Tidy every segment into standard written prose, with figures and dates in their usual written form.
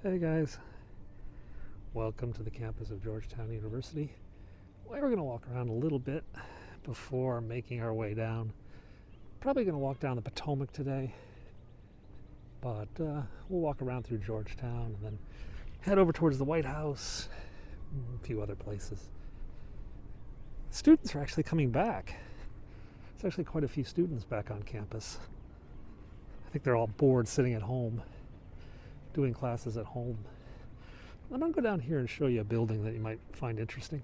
Hey guys, welcome to the campus of Georgetown University. We're going to walk around a little bit before making our way down. Probably going to walk down the Potomac today, but we'll walk around through Georgetown and then head over towards the White House, and a few other places. Students are actually coming back. There's actually quite a few students back on campus. I think they're all bored sitting at home, doing classes at home. I'm going to go down here and show you a building that you might find interesting.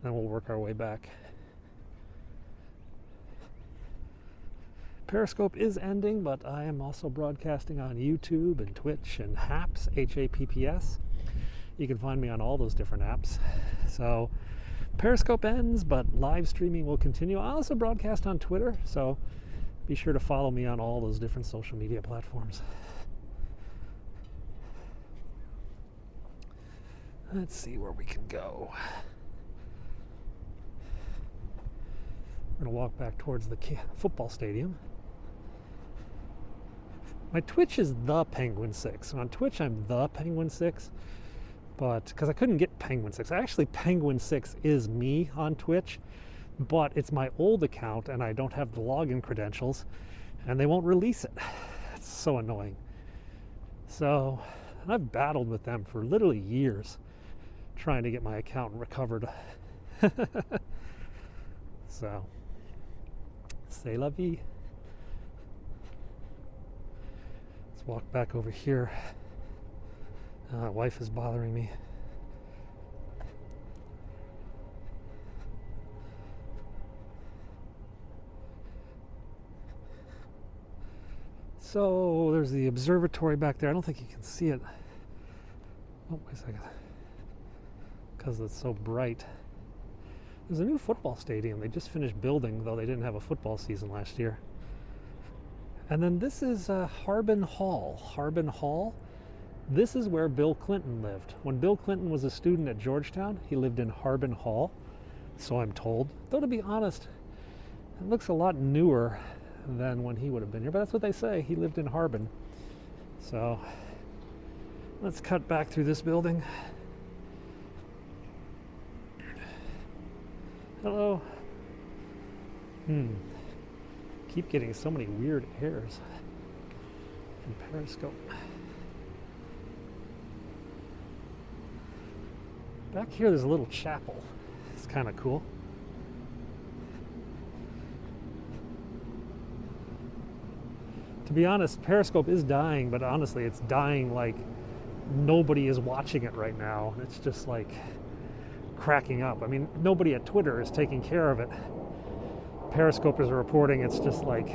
Then we'll work our way back. Periscope is ending, but I am also broadcasting on YouTube and Twitch and HAPS, H-A-P-P-S. You can find me on all those different apps. So Periscope ends, but live streaming will continue. I also broadcast on Twitter, so be sure to follow me on all those different social media platforms. Let's see where we can go. We're going to walk back towards the football stadium. My Twitch is the Penguin 6. On Twitch, I'm the Penguin 6, but because I couldn't get Penguin 6. Actually, Penguin 6 is me on Twitch, but it's my old account, and I don't have the login credentials, and they won't release it. It's so annoying. So I've battled with them for literally years, trying to get my account recovered. So, c'est la vie. Let's walk back over here. Wife is bothering me. So there's the observatory back there. I don't think you can see it. Oh, wait a second. Because it's so bright. There's a new football stadium they just finished building, though they didn't have a football season last year. And then this is Harbin Hall. Harbin Hall. This is where Bill Clinton lived. When Bill Clinton was a student at Georgetown, he lived in Harbin Hall, so I'm told. Though to be honest, it looks a lot newer than when he would have been here, but that's what they say. He lived in Harbin. So let's cut back through this building. Hello. Keep getting so many weird errors from Periscope. Back here there's a little chapel. It's kind of cool. To be honest, Periscope is dying, but honestly it's dying like nobody is watching it right now. It's just like cracking up. I mean, nobody at Twitter is taking care of it. Periscope is reporting it's just like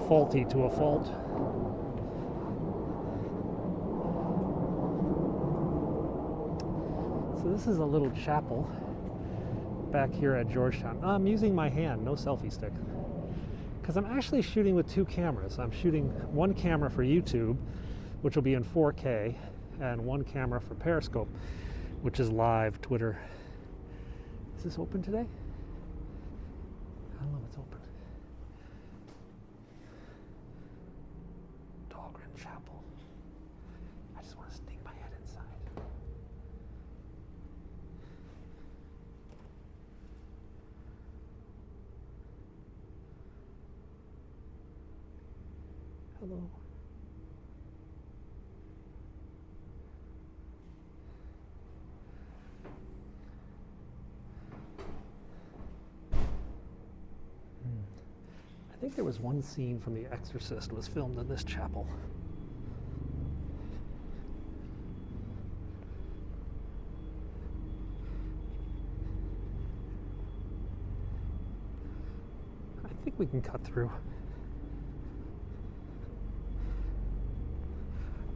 faulty to a fault. So this is a little chapel back here at Georgetown. I'm using my hand, no selfie stick, because I'm actually shooting with two cameras. I'm shooting one camera for YouTube, which will be in 4K, and one camera for Periscope, which is live Twitter. Is this open today? I don't know if it's open. Dahlgren Chapel. I just want to sneak my head inside. Hello. I think there was one scene from The Exorcist was filmed in this chapel. I think we can cut through.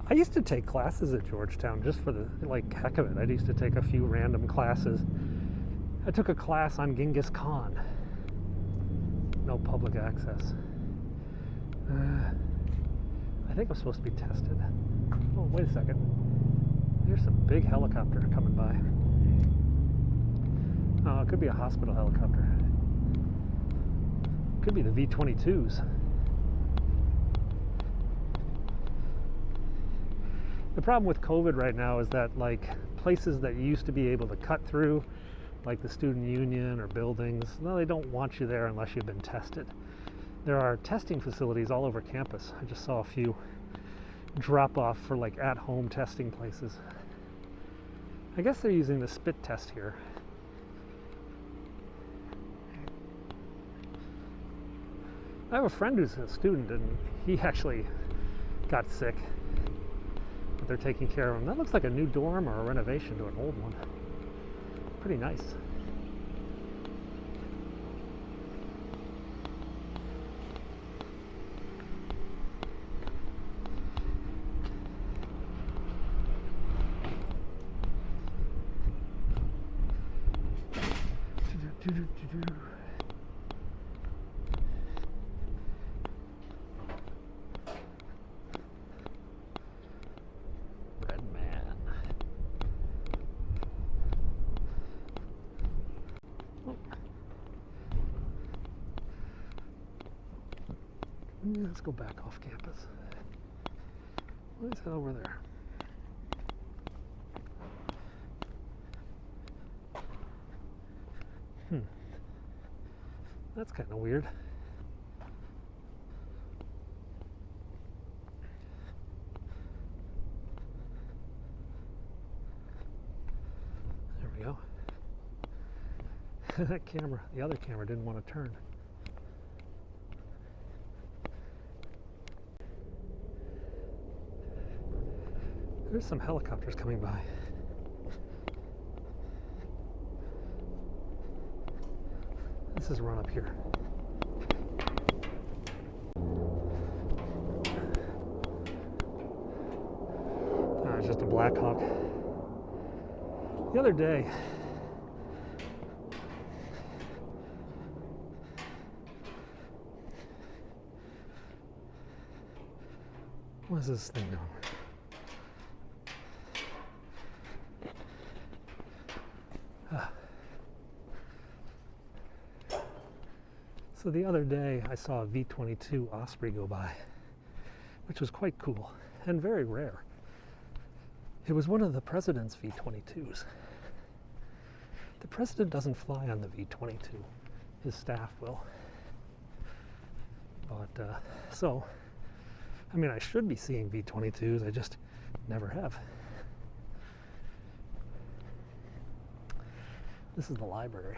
I used to take classes at Georgetown just for the heck of it. I used to take a few random classes. I took a class on Genghis Khan. No public access. I think I'm supposed to be tested. Oh, wait a second. There's some big helicopter coming by. Oh, it could be a hospital helicopter. Could be the V-22s. The problem with COVID right now is that like places that you used to be able to cut through, like the student union or buildings, no, they don't want you there unless you've been tested. There are testing facilities all over campus. I just saw a few drop off for like at-home testing places. I guess they're using the spit test here. I have a friend who's a student and he actually got sick, but they're taking care of him. That looks like a new dorm or a renovation to an old one. Pretty nice. Bread man. Oh. Let's go back off campus. What is that over there? That's kind of weird. There we go. That camera, the other camera didn't want to turn. There's some helicopters coming by. This is run up here. It's just a Black Hawk. The other day, what is this thing doing? So the other day I saw a V-22 Osprey go by, which was quite cool and very rare. It was one of the president's V-22s. The president doesn't fly on the V-22. His staff will. But, so, I mean, I should be seeing V-22s, I just never have. This is the library.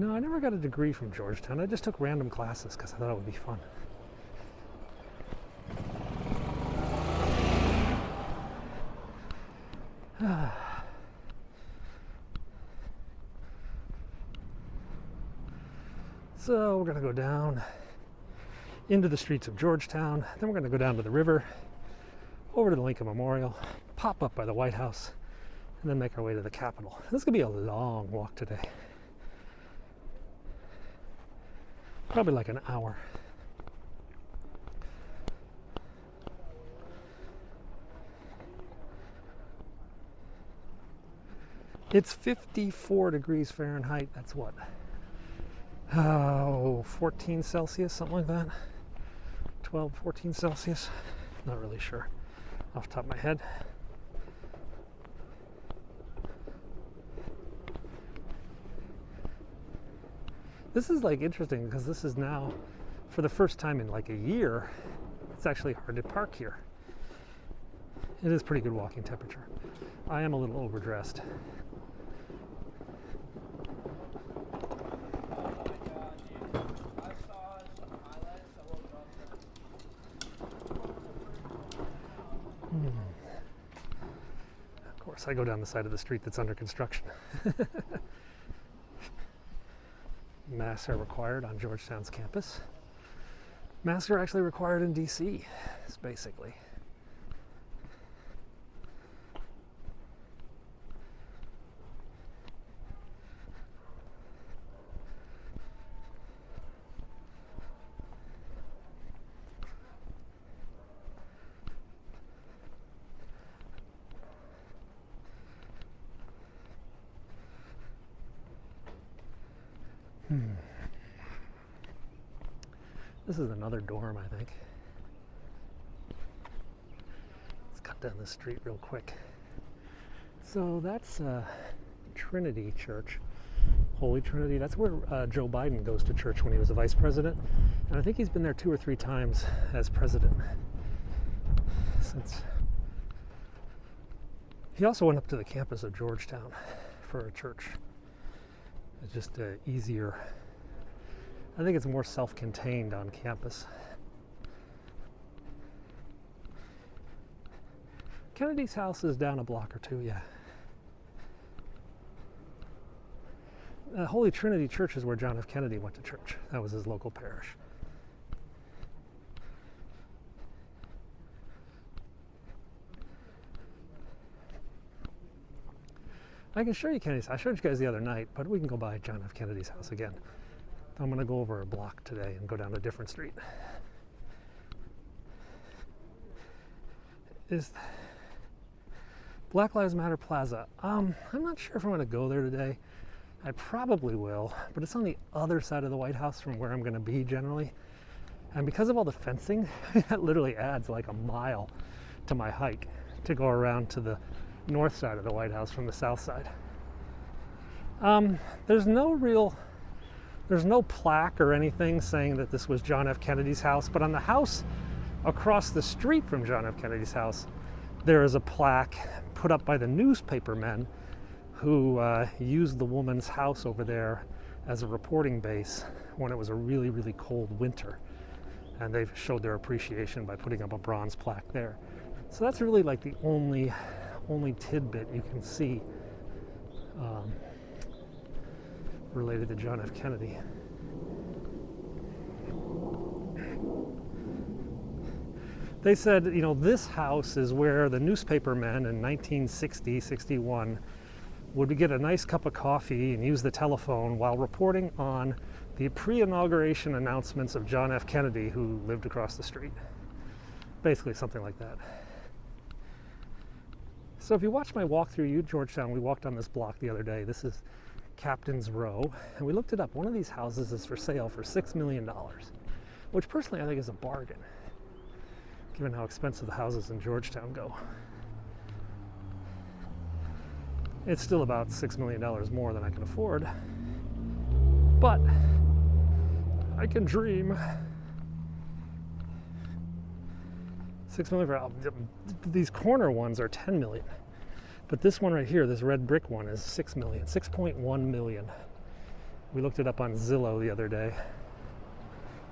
No, I never got a degree from Georgetown. I just took random classes because I thought it would be fun. So we're going to go down into the streets of Georgetown. Then we're going to go down to the river, over to the Lincoln Memorial, pop up by the White House, and then make our way to the Capitol. This is going to be a long walk today. Probably like an hour. It's 54 degrees Fahrenheit. That's what? 14 Celsius, something like that. 12, 14 Celsius. Not really sure off the top of my head. This is like interesting because this is now, for the first time in like a year, it's actually hard to park here. It is pretty good walking temperature. I am a little overdressed. Of course, I go down the side of the street that's under construction. Masks are required on Georgetown's campus. Masks are actually required in DC, basically. This is another dorm, I think. Let's cut down this street real quick. So that's Trinity Church, Holy Trinity. That's where Joe Biden goes to church when he was a vice president. And I think he's been there 2 or 3 times as president since. He also went up to the campus of Georgetown for a church. It's just easier. I think it's more self-contained on campus. Kennedy's house is down a block or 2, yeah. Holy Trinity Church is where John F. Kennedy went to church. That was his local parish. I can show you Kennedy's house. I showed you guys the other night, but we can go by John F. Kennedy's house again. I'm going to go over a block today and go down a different street. Is Black Lives Matter Plaza. I'm not sure if I'm going to go there today. I probably will, but it's on the other side of the White House from where I'm going to be generally. And because of all the fencing, that literally adds like a mile to my hike to go around to the north side of the White House from the south side. There's no plaque or anything saying that this was John F. Kennedy's house, but on the house across the street from John F. Kennedy's house, there is a plaque put up by the newspaper men who used the woman's house over there as a reporting base when it was a really, really cold winter. And they've showed their appreciation by putting up a bronze plaque there. So that's really like the only tidbit you can see related to John F. Kennedy. They said, you know, this house is where the newspaper men in 1960, 61 would get a nice cup of coffee and use the telephone while reporting on the pre-inauguration announcements of John F. Kennedy, who lived across the street. Basically something like that. So if you watch my walk through Georgetown, we walked on this block the other day. This is Captain's Row, and we looked it up. One of these houses is for sale for $6 million, which personally I think is a bargain, given how expensive the houses in Georgetown go. It's still about $6 million more than I can afford, but I can dream. $6 million for these corner ones are $10 million, but this one right here, this red brick one, is $6 million, $6.1 million. We looked it up on Zillow the other day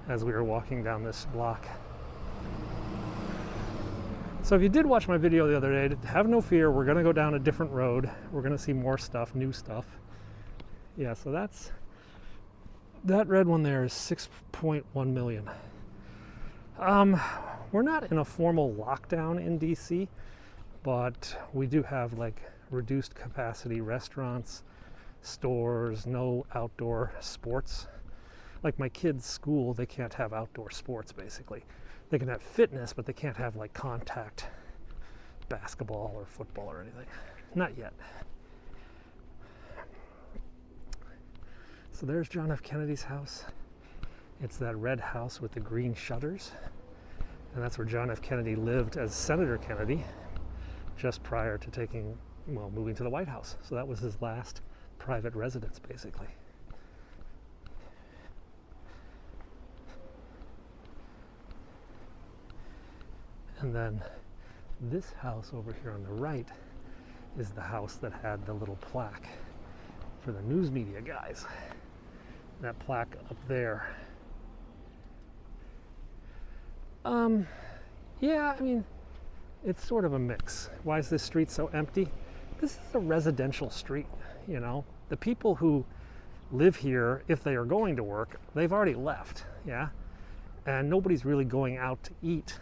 as we were walking down this block. So if you did watch my video the other day, have no fear, we're going to go down a different road. We're going to see more stuff, new stuff. Yeah, so that red one there is $6.1 million. We're not in a formal lockdown in DC, but we do have like reduced capacity restaurants, stores, no outdoor sports. Like my kids' school, they can't have outdoor sports basically. They can have fitness, but they can't have like contact basketball or football or anything. Not yet. So there's John F. Kennedy's house. It's that red house with the green shutters. And that's where John F. Kennedy lived as Senator Kennedy just prior to moving to the White House. So that was his last private residence, basically. And then this house over here on the right is the house that had the little plaque for the news media guys. That plaque up there. Yeah, I mean, it's sort of a mix. Why is this street so empty? This is a residential street, you know. The people who live here, if they are going to work, they've already left, yeah? And nobody's really going out to eat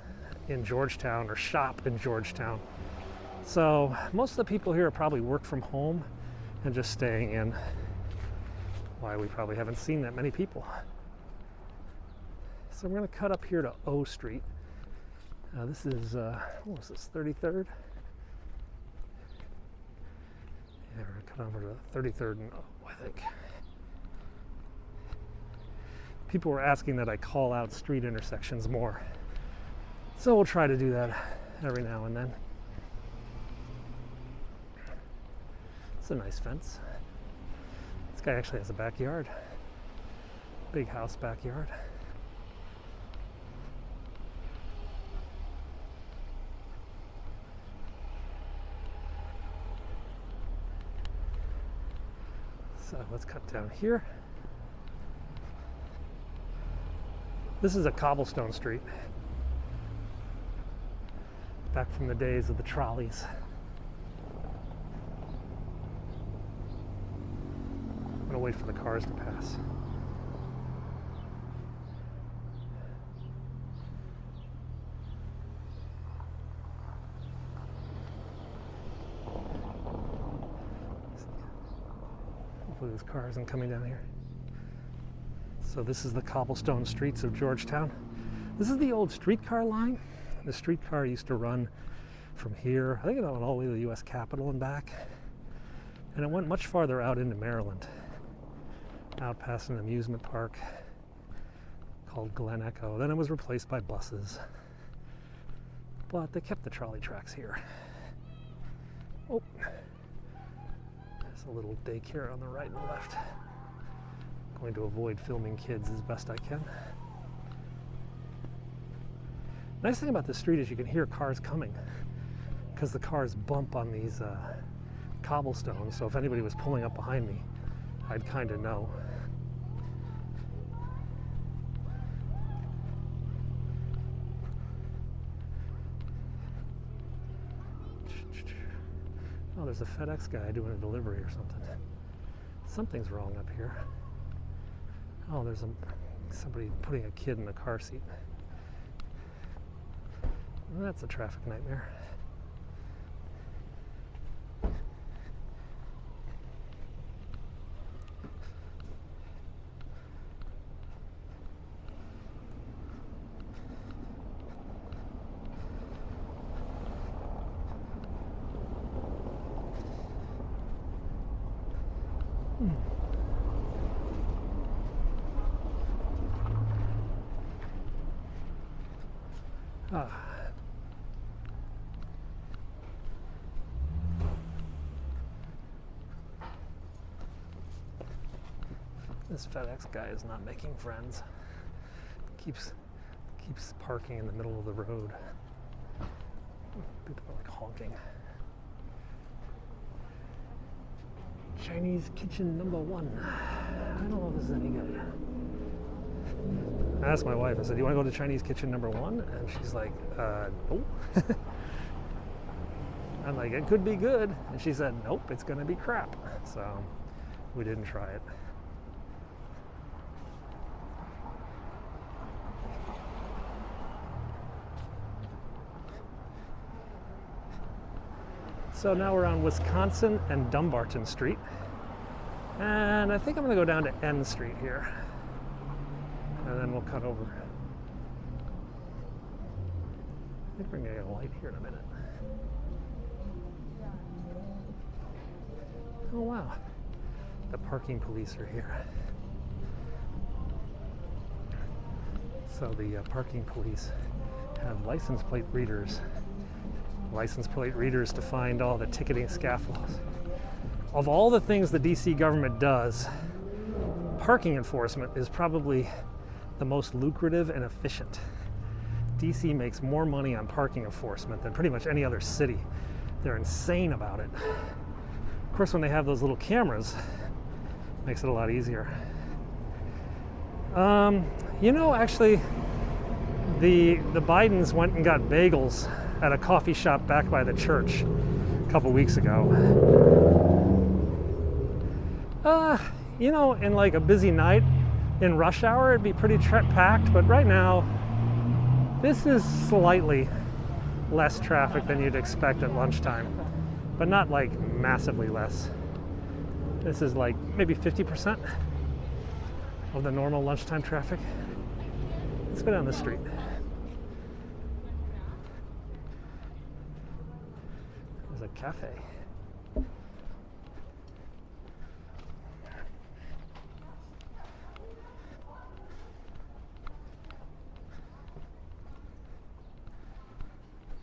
in Georgetown or shop in Georgetown. So most of the people here probably work from home and just staying in. Why we probably haven't seen that many people. So we're going to cut up here to O Street. This is, what was this, 33rd? Yeah, we're going to cut over to 33rd and O, I think. people were asking that I call out street intersections more. So we'll try to do that every now and then. It's a nice fence. This guy actually has a backyard. Big house backyard. So let's cut down here. This is a Cobblestone Street. Back from the days of the trolleys. I'm gonna wait for the cars to pass. Hopefully this car isn't coming down here. So this is the cobblestone streets of Georgetown. This is the old streetcar line. The streetcar used to run from here, I think it went all the way to the US Capitol and back. And it went much farther out into Maryland, out past an amusement park called Glen Echo. Then it was replaced by buses. But they kept the trolley tracks here. Oh, there's a little daycare on the right and the left. Going to avoid filming kids as best I can. Nice thing about this street is you can hear cars coming because the cars bump on these cobblestones. So if anybody was pulling up behind me, I'd kind of know. Oh, there's a FedEx guy doing a delivery or something. Something's wrong up here. Oh, there's somebody putting a kid in the car seat. That's a traffic nightmare. This FedEx guy is not making friends. Keeps parking in the middle of the road. People are like honking. Chinese kitchen number 1. I don't know if this is any good. I asked my wife, I said, do you want to go to Chinese kitchen number 1? And she's like, nope. I'm like, it could be good. And she said, nope, it's going to be crap. So we didn't try it. So now we're on Wisconsin and Dumbarton Street. And I think I'm going to go down to N Street here. And then we'll cut over. I think we're going to get a light here in a minute. Oh wow, the parking police are here. So the parking police have license plate readers. License plate readers to find all the ticketing scafflaws. Of all the things the DC government does, parking enforcement is probably the most lucrative and efficient. DC makes more money on parking enforcement than pretty much any other city. They're insane about it. Of course, when they have those little cameras, it makes it a lot easier. You know, actually, the Bidens went and got bagels at a coffee shop back by the church a couple weeks ago. You know, in like a busy night, in rush hour, it'd be pretty packed, but right now, this is slightly less traffic than you'd expect at lunchtime, but not like massively less. This is like maybe 50% of the normal lunchtime traffic. Let's go down the street. There's a cafe.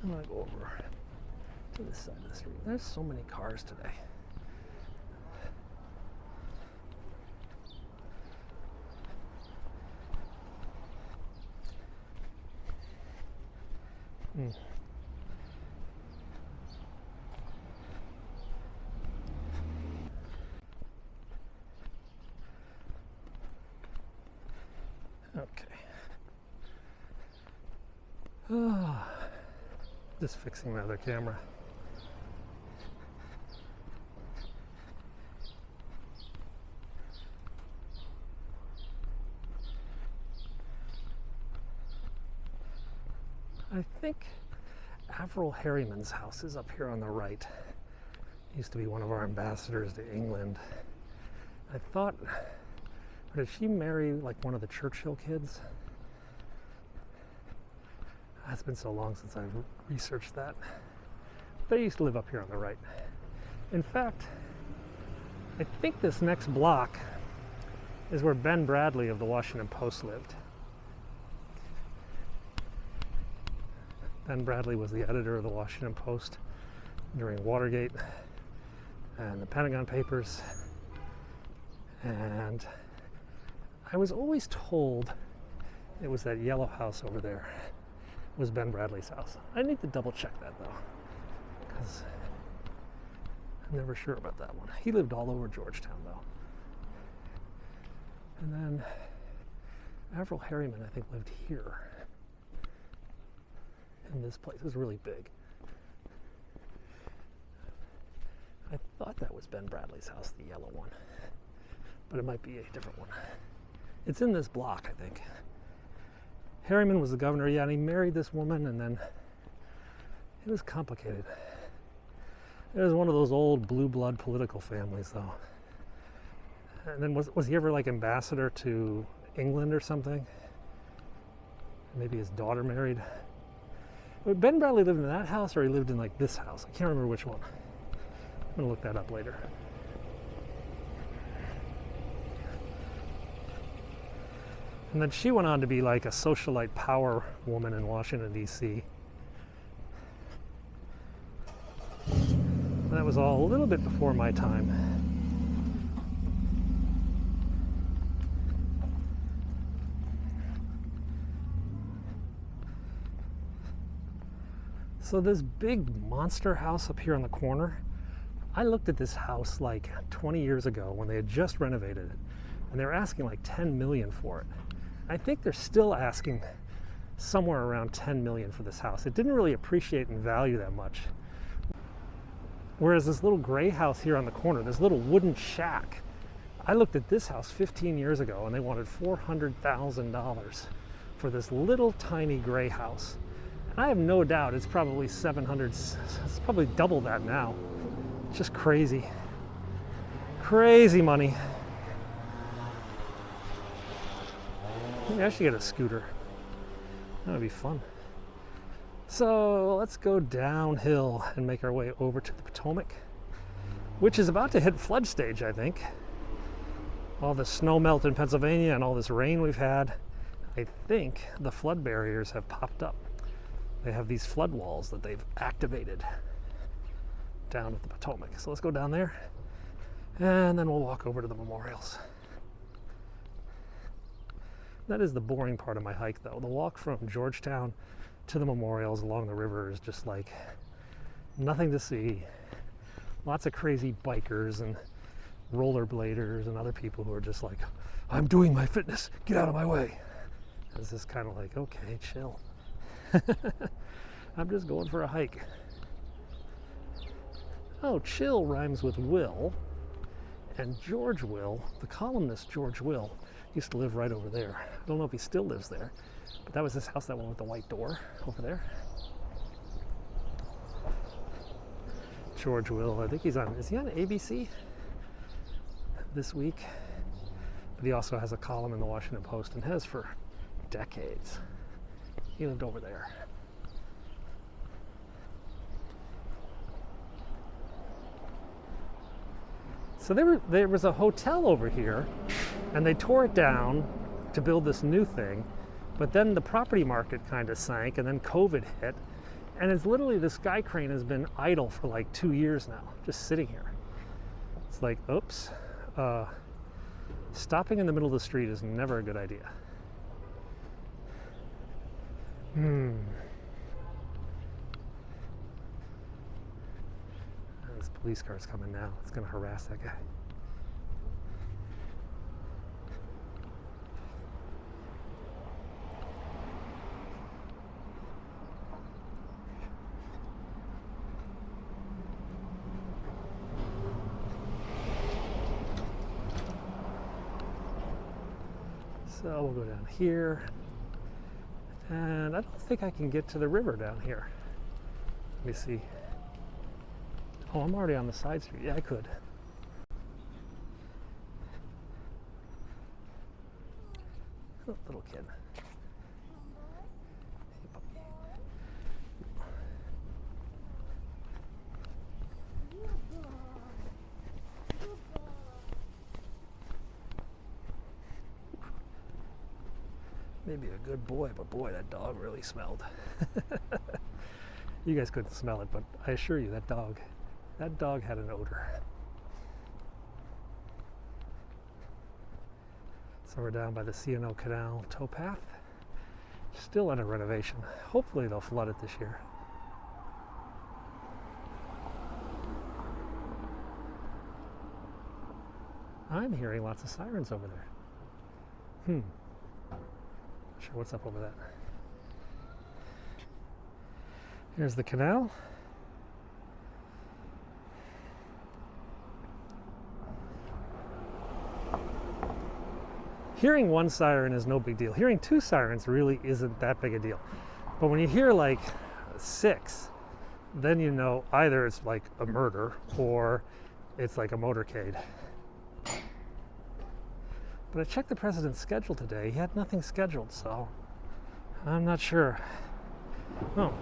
I'm gonna go over to this side of the street. There's so many cars today. Okay. Just fixing my other camera. I think Avril Harriman's house is up here on the right. He used to be one of our ambassadors to England. I thought, or did she marry like one of the Churchill kids? It's been so long since I've researched that. But he used to live up here on the right. In fact, I think this next block is where Ben Bradley of the Washington Post lived. Ben Bradley was the editor of the Washington Post during Watergate and the Pentagon Papers. And I was always told it was that yellow house over there was Ben Bradley's house. I need to double check that though, because I'm never sure about that one. He lived all over Georgetown though. And then Avril Harriman, I think, lived here in this place. It was really big. I thought that was Ben Bradley's house, the yellow one, but it might be a different one. It's in this block, I think. Harriman was the governor, yeah, and he married this woman, and then it was complicated. It was one of those old blue blood political families, though. And then was he ever like ambassador to England or something? Maybe his daughter married. But Ben Bradley lived in that house, or he lived in like this house? I can't remember which one. I'm gonna look that up later. And then she went on to be like a socialite power woman in Washington, D.C. That was all a little bit before my time. So this big monster house up here on the corner, I looked at this house like 20 years ago when they had just renovated it, and they were asking like $10 million for it. I think they're still asking somewhere around $10 million for this house. It didn't really appreciate in value that much. Whereas this little gray house here on the corner, this little wooden shack, I looked at this house 15 years ago and they wanted $400,000 for this little tiny gray house. And I have no doubt it's probably 700, it's probably double that now. It's just crazy. Crazy money. Maybe I should get a scooter. That would be fun. So let's go downhill and make our way over to the Potomac, which is about to hit flood stage, I think. All the snow melt in Pennsylvania and all this rain we've had, I think the flood barriers have popped up. They have these flood walls that they've activated down at the Potomac. So let's go down there and then we'll walk over to the memorials. That is the boring part of my hike though. The walk from Georgetown to the memorials along the river is just like nothing to see. Lots of crazy bikers and rollerbladers and other people who are just like, I'm doing my fitness, get out of my way. It's just kind of like, okay, chill. I'm just going for a hike. Oh, chill rhymes with Will. And George Will, the columnist George Will, used to live right over there. I don't know if he still lives there, but that was this house, that one with the white door over there. George Will, I think he's on, is he on ABC this week? But he also has a column in the Washington Post and has for decades. He lived over there. So there was a hotel over here, and they tore it down to build this new thing, but then the property market kind of sank, and then COVID hit, And it's literally, this sky crane has been idle for like 2 years now, just sitting here. It's like, oops, stopping in the middle of the street is never a good idea. This police car's coming now. It's going to harass that guy. So we'll go down here, and I don't think I can get to the river down here. Let me see. Oh, I'm already on the side street. Yeah, I could. Oh, little kid. Maybe a good boy, but boy, that dog really smelled. You guys couldn't smell it, but I assure you, that dog had an odor. So we're down by the Cno Canal Towpath. Still under renovation. Hopefully they'll flood it this year. I'm hearing lots of sirens over there. Not sure what's up over that. Here's the canal. Hearing one siren is no big deal. Hearing 2 sirens really isn't that big a deal. But when you hear like 6, then you know either it's like a murder or it's like a motorcade. But I checked the president's schedule today. He had nothing scheduled, so I'm not sure. Oh,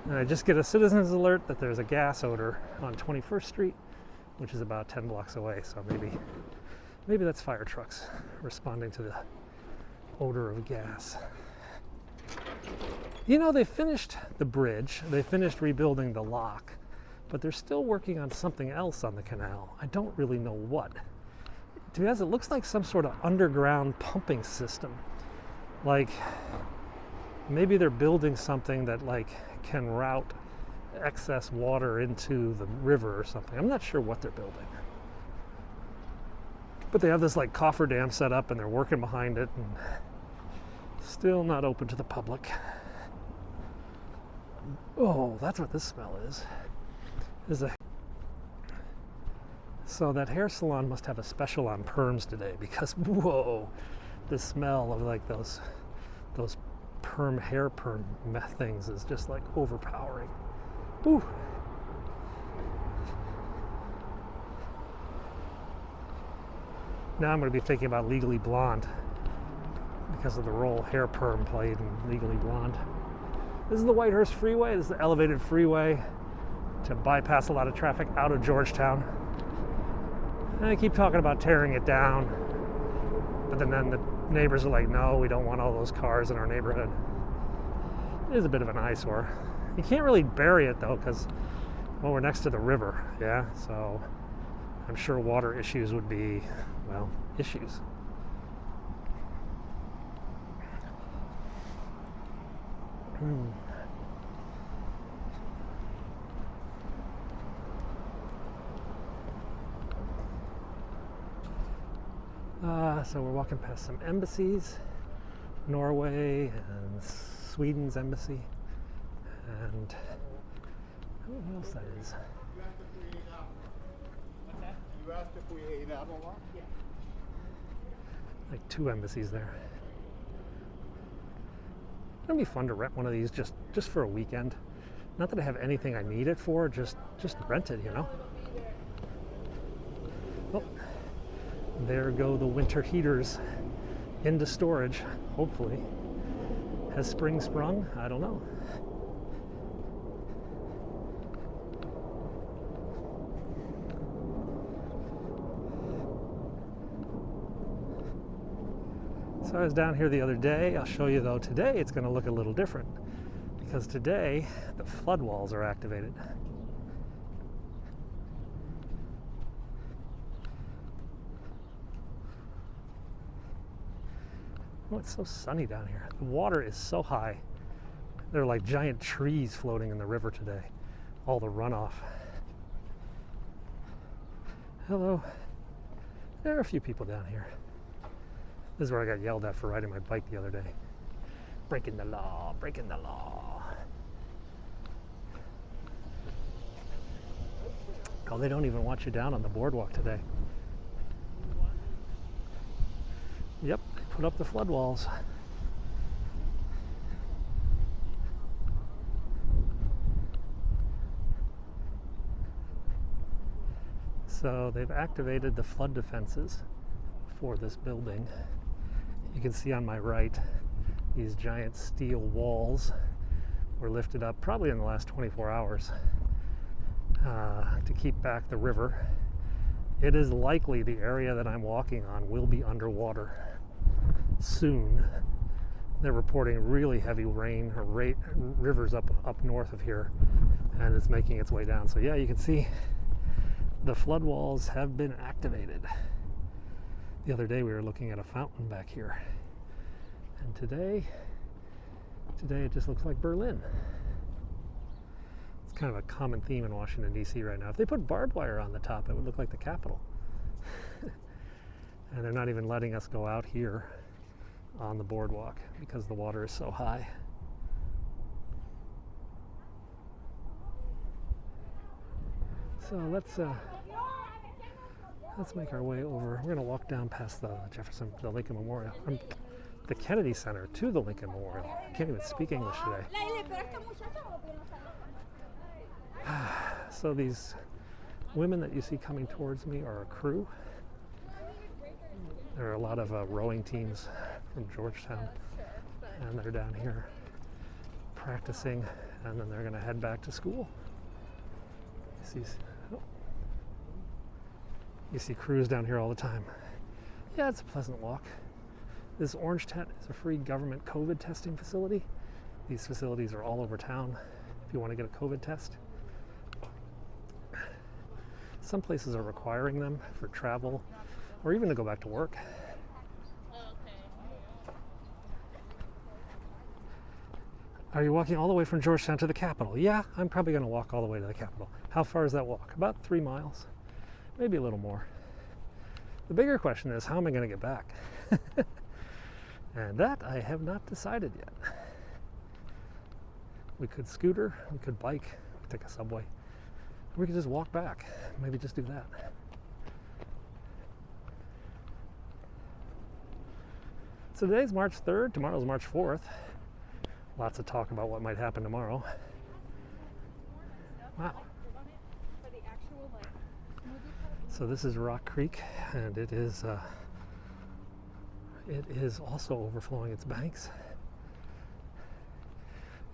and I just get a citizen's alert that there's a gas odor on 21st Street, which is about 10 blocks away. So maybe that's fire trucks responding to the odor of gas. You know, they finished the bridge. They finished rebuilding the lock, but they're still working on something else on the canal. I don't really know what. To be honest, it looks like some sort of underground pumping system. Like maybe they're building something that like can route excess water into the river or something. I'm not sure what they're building. But they have this like cofferdam set up and they're working behind it, and still not open to the public. Oh, that's what this smell is. So that hair salon must have a special on perms today, because whoa, the smell of like those hair perm things is just like overpowering. Ooh. Now I'm going to be thinking about Legally Blonde because of the role hair perm played in Legally Blonde. This is the Whitehurst Freeway. This is the elevated freeway to bypass a lot of traffic out of Georgetown. And I keep talking about tearing it down, but then the neighbors are like, no, we don't want all those cars in our neighborhood. It is a bit of an eyesore. You can't really bury it though, because, well, we're next to the river, yeah? So I'm sure water issues would be, well, issues. So we're walking past some embassies, Norway and Sweden's embassy, and I don't know what else that is. You asked if we ate apple. Yeah. Like 2 embassies there. It'd be fun to rent one of these just for a weekend. Not that I have anything I need it for, just rent it, you know. Oh, there go the winter heaters into storage, hopefully. Has spring sprung? I don't know. So I was down here the other day. I'll show you though today it's going to look a little different because today the flood walls are activated. Oh, it's so sunny down here. The water is so high. There are like giant trees floating in the river today. All the runoff. Hello. There are a few people down here. This is where I got yelled at for riding my bike the other day. Breaking the law, breaking the law. Oh, they don't even want you down on the boardwalk today. Yep, they put up the flood walls. So they've activated the flood defenses for this building. You can see on my right, these giant steel walls were lifted up probably in the last 24 hours to keep back the river. It is likely the area that I'm walking on will be underwater soon. They're reporting really heavy rain or rivers up north of here, and it's making its way down. So yeah, you can see the flood walls have been activated. The other day we were looking at a fountain back here, and today it just looks like Berlin. It's kind of a common theme in Washington, D.C. right now. If they put barbed wire on the top, it would look like the Capitol. And they're not even letting us go out here on the boardwalk because the water is so high. So let's make our way over. We're going to walk down past the Lincoln Memorial, the Kennedy Center to the Lincoln Memorial. I can't even speak English today. So these women that you see coming towards me are a crew. There are a lot of rowing teams from Georgetown, and they're down here practicing, and then they're going to head back to school. You see crews down here all the time. Yeah, it's a pleasant walk. This orange tent is a free government COVID testing facility. These facilities are all over town if you want to get a COVID test. Some places are requiring them for travel or even to go back to work. Are you walking all the way from Georgetown to the Capitol? Yeah, I'm probably going to walk all the way to the Capitol. How far is that walk? About 3 miles, maybe a little more. The bigger question is, how am I going to get back? And that I have not decided yet. We could scooter, we could bike, we could take a subway. We could just walk back, maybe just do that. So today's March 3rd, tomorrow's March 4th. Lots of talk about what might happen tomorrow. Wow. So this is Rock Creek, and it is also overflowing its banks.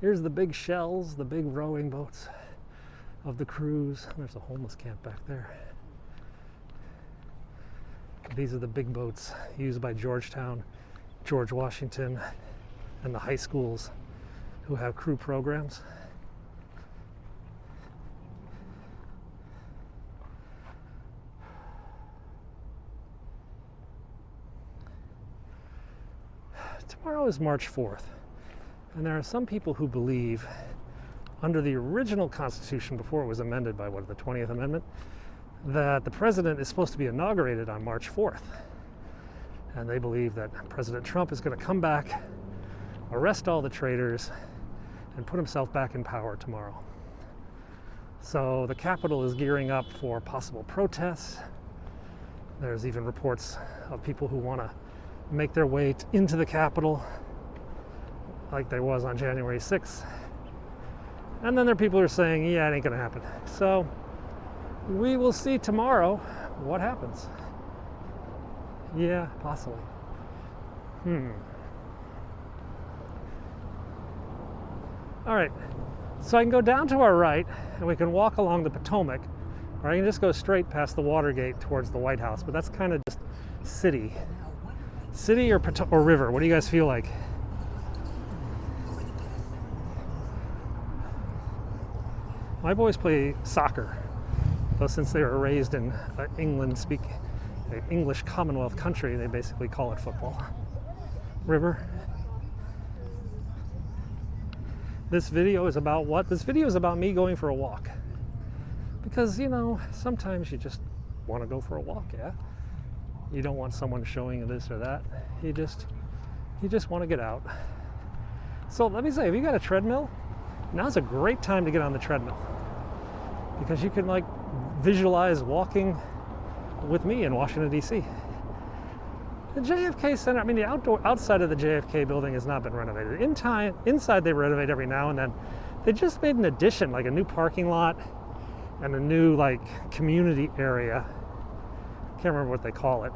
Here's the big shells, the big rowing boats of the crews. There's a homeless camp back there. These are the big boats used by Georgetown, George Washington, and the high schools who have crew programs. Tomorrow is March 4th, and there are some people who believe under the original Constitution before it was amended by the 20th Amendment, that the president is supposed to be inaugurated on March 4th. And they believe that President Trump is going to come back, arrest all the traitors, and put himself back in power tomorrow. So the Capitol is gearing up for possible protests. There's even reports of people who want to make their way into the Capitol, like there was on January 6th. And then there are people who are saying, yeah, it ain't going to happen. So we will see tomorrow what happens. Yeah, possibly. All right, so I can go down to our right, and we can walk along the Potomac, or I can just go straight past the Watergate towards the White House, but that's kind of just city. City or river? What do you guys feel like? My boys play soccer. So since they were raised in English Commonwealth country, they basically call it football. River. This video is about what? This video is about me going for a walk. Because, you know, sometimes you just want to go for a walk, yeah? You don't want someone showing you this or that. You just want to get out. So let me say, if you got a treadmill, now's a great time to get on the treadmill. Because you can like visualize walking with me in Washington, D.C. The JFK Center, I mean, the outside of the JFK building has not been renovated. Inside they renovate every now and then. They just made an addition, like a new parking lot and a new like community area. Can't remember what they call it.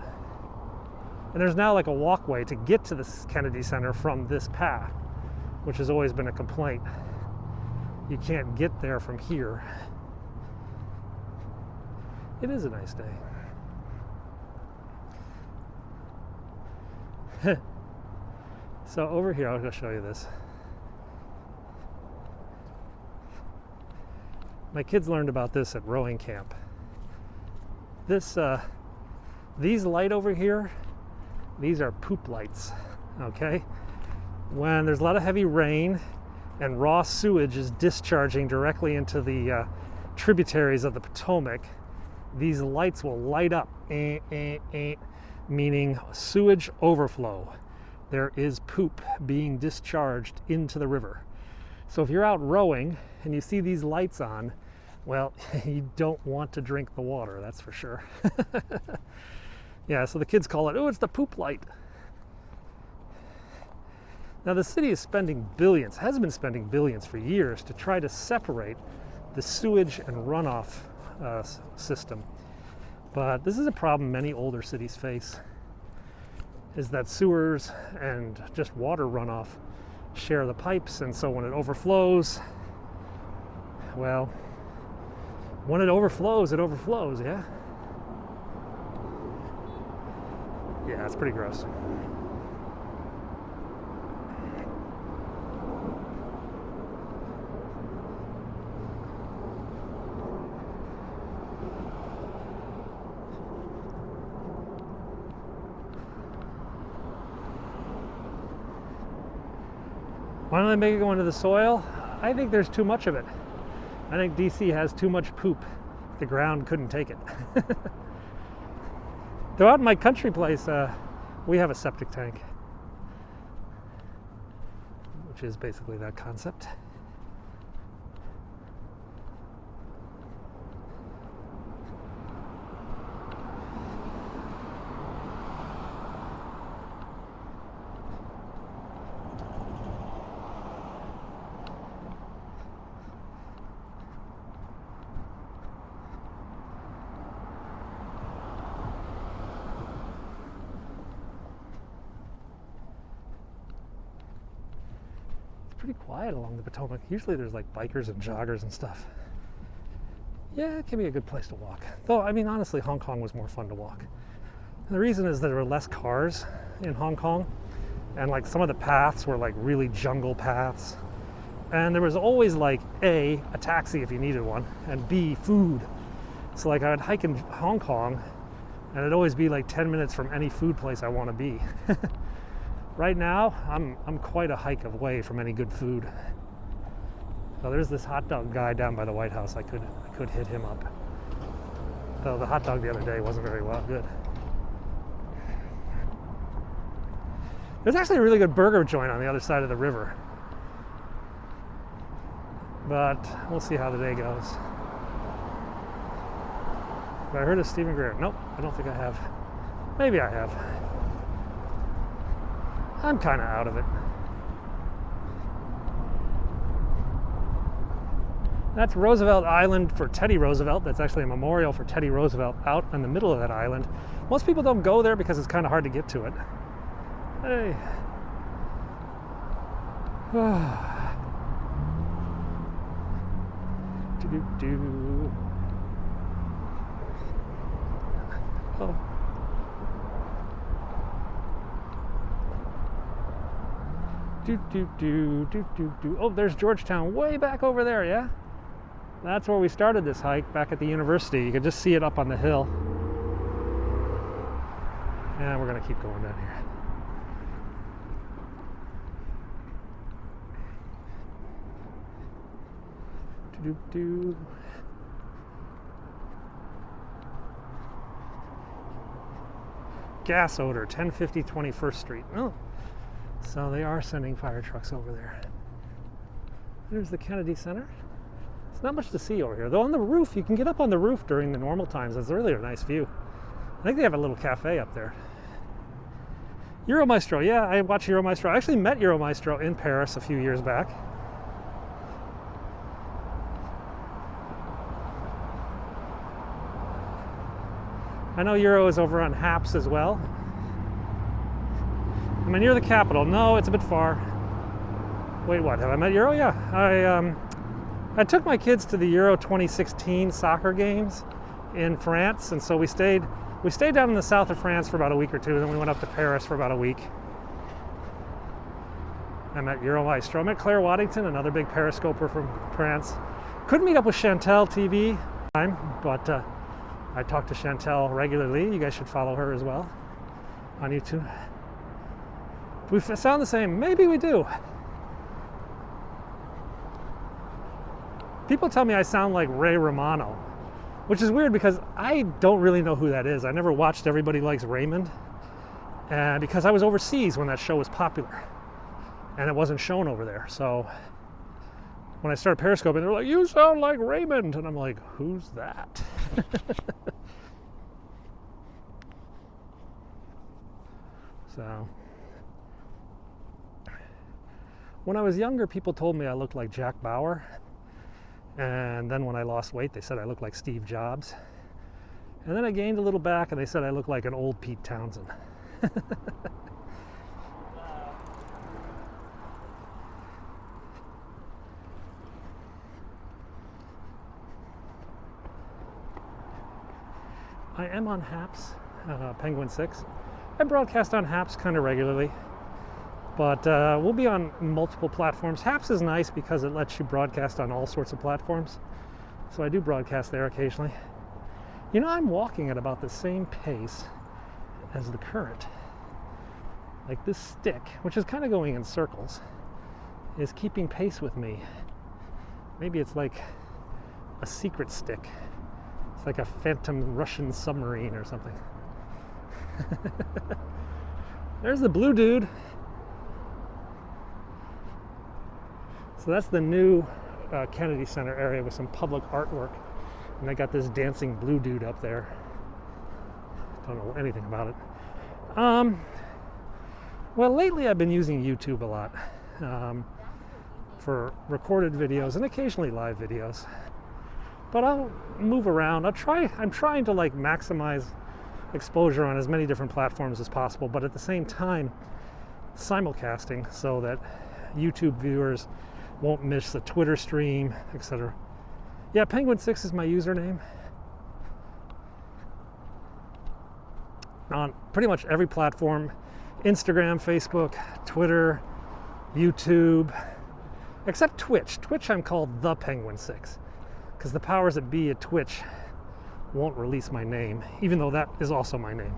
And there's now like a walkway to get to the Kennedy Center from this path, which has always been a complaint. You can't get there from here. It is a nice day. So over here, I'll show you this. My kids learned about this at rowing camp. These light over here, these are poop lights, okay? When there's a lot of heavy rain and raw sewage is discharging directly into the tributaries of the Potomac, these lights will light up, meaning sewage overflow. There is poop being discharged into the river. So if you're out rowing and you see these lights on, well, you don't want to drink the water, that's for sure. Yeah, so the kids call it, oh, it's the poop light. Now the city is spending billions, has been spending billions for years to try to separate the sewage and runoff system. But this is a problem many older cities face, is that sewers and just water runoff share the pipes, and so when it overflows, well, when it overflows, yeah? Yeah, it's pretty gross. Why don't they make it go into the soil? I think there's too much of it. I think DC has too much poop. The ground couldn't take it. Though out in my country place, we have a septic tank, which is basically that concept. Pretty quiet along the Potomac. Usually there's like bikers and joggers and stuff. Yeah, it can be a good place to walk. Though, I mean, honestly, Hong Kong was more fun to walk. And the reason is that there were less cars in Hong Kong, and like some of the paths were like really jungle paths. And there was always like A, a taxi if you needed one, and B, food. So like I would hike in Hong Kong, and it'd always be like 10 minutes from any food place I want to be. Right now, I'm quite a hike away from any good food. So there's this hot dog guy down by the White House. I could hit him up. Though the hot dog the other day wasn't very good. There's actually a really good burger joint on the other side of the river. But we'll see how the day goes. Have I heard of Stephen Greer? Nope, I don't think I have. Maybe I have. I'm kind of out of it. That's Roosevelt Island for Teddy Roosevelt. That's actually a memorial for Teddy Roosevelt out in the middle of that island. Most people don't go there because it's kind of hard to get to it. Hey. Do-do-do. Oh. Do. Oh, there's Georgetown way back over there, yeah? That's where we started this hike back at the university. You could just see it up on the hill. And we're going to keep going down here. Doo-doo-doo. Gas odor, 1050 21st Street. Oh, so they are sending fire trucks over there. There's the Kennedy Center. It's not much to see over here, though. On the roof, you can get up on the roof during the normal times. It's really a nice view. I think they have a little cafe up there. Euromaestro, yeah, I watch Euromaestro. I actually met Euromaestro in Paris a few years back. I know Euro is over on Haps as well. Am I near the Capitol? No, it's a bit far. Wait, what? Have I met Euro? Yeah. I took my kids to the Euro 2016 soccer games in France, and so we stayed down in the south of France for about a week or two, and then we went up to Paris for about a week. I met Euromaestro. I met Claire Waddington, another big periscoper from France. Couldn't meet up with Chantel TV, but I talk to Chantel regularly. You guys should follow her as well on YouTube. We sound the same. Maybe we do. People tell me I sound like Ray Romano, which is weird because I don't really know who that is. I never watched Everybody Likes Raymond, and because I was overseas when that show was popular, and it wasn't shown over there. So when I started periscoping, they were like, "You sound like Raymond," and I'm like, "Who's that?" So when I was younger, people told me I looked like Jack Bauer. And then when I lost weight, they said I looked like Steve Jobs. And then I gained a little back, and they said I looked like an old Pete Townsend. I am on Haps, Penguin 6. I broadcast on Haps kind of regularly, but we'll be on multiple platforms. Haps is nice because it lets you broadcast on all sorts of platforms, so I do broadcast there occasionally. You know, I'm walking at about the same pace as the current. Like this stick, which is kind of going in circles, is keeping pace with me. Maybe it's like a secret stick. It's like a phantom Russian submarine or something. There's the blue dude. So that's the new Kennedy Center area with some public artwork. And I got this dancing blue dude up there. Don't know anything about it. Well, lately I've been using YouTube a lot for recorded videos and occasionally live videos. But I'll move around. I'm trying to like maximize exposure on as many different platforms as possible, but at the same time simulcasting so that YouTube viewers won't miss the Twitter stream, etc. Yeah, Penguin 6 is my username. On pretty much every platform, Instagram, Facebook, Twitter, YouTube, except Twitch. Twitch I'm called The Penguin 6 because the powers that be at Twitch won't release my name, even though that is also my name.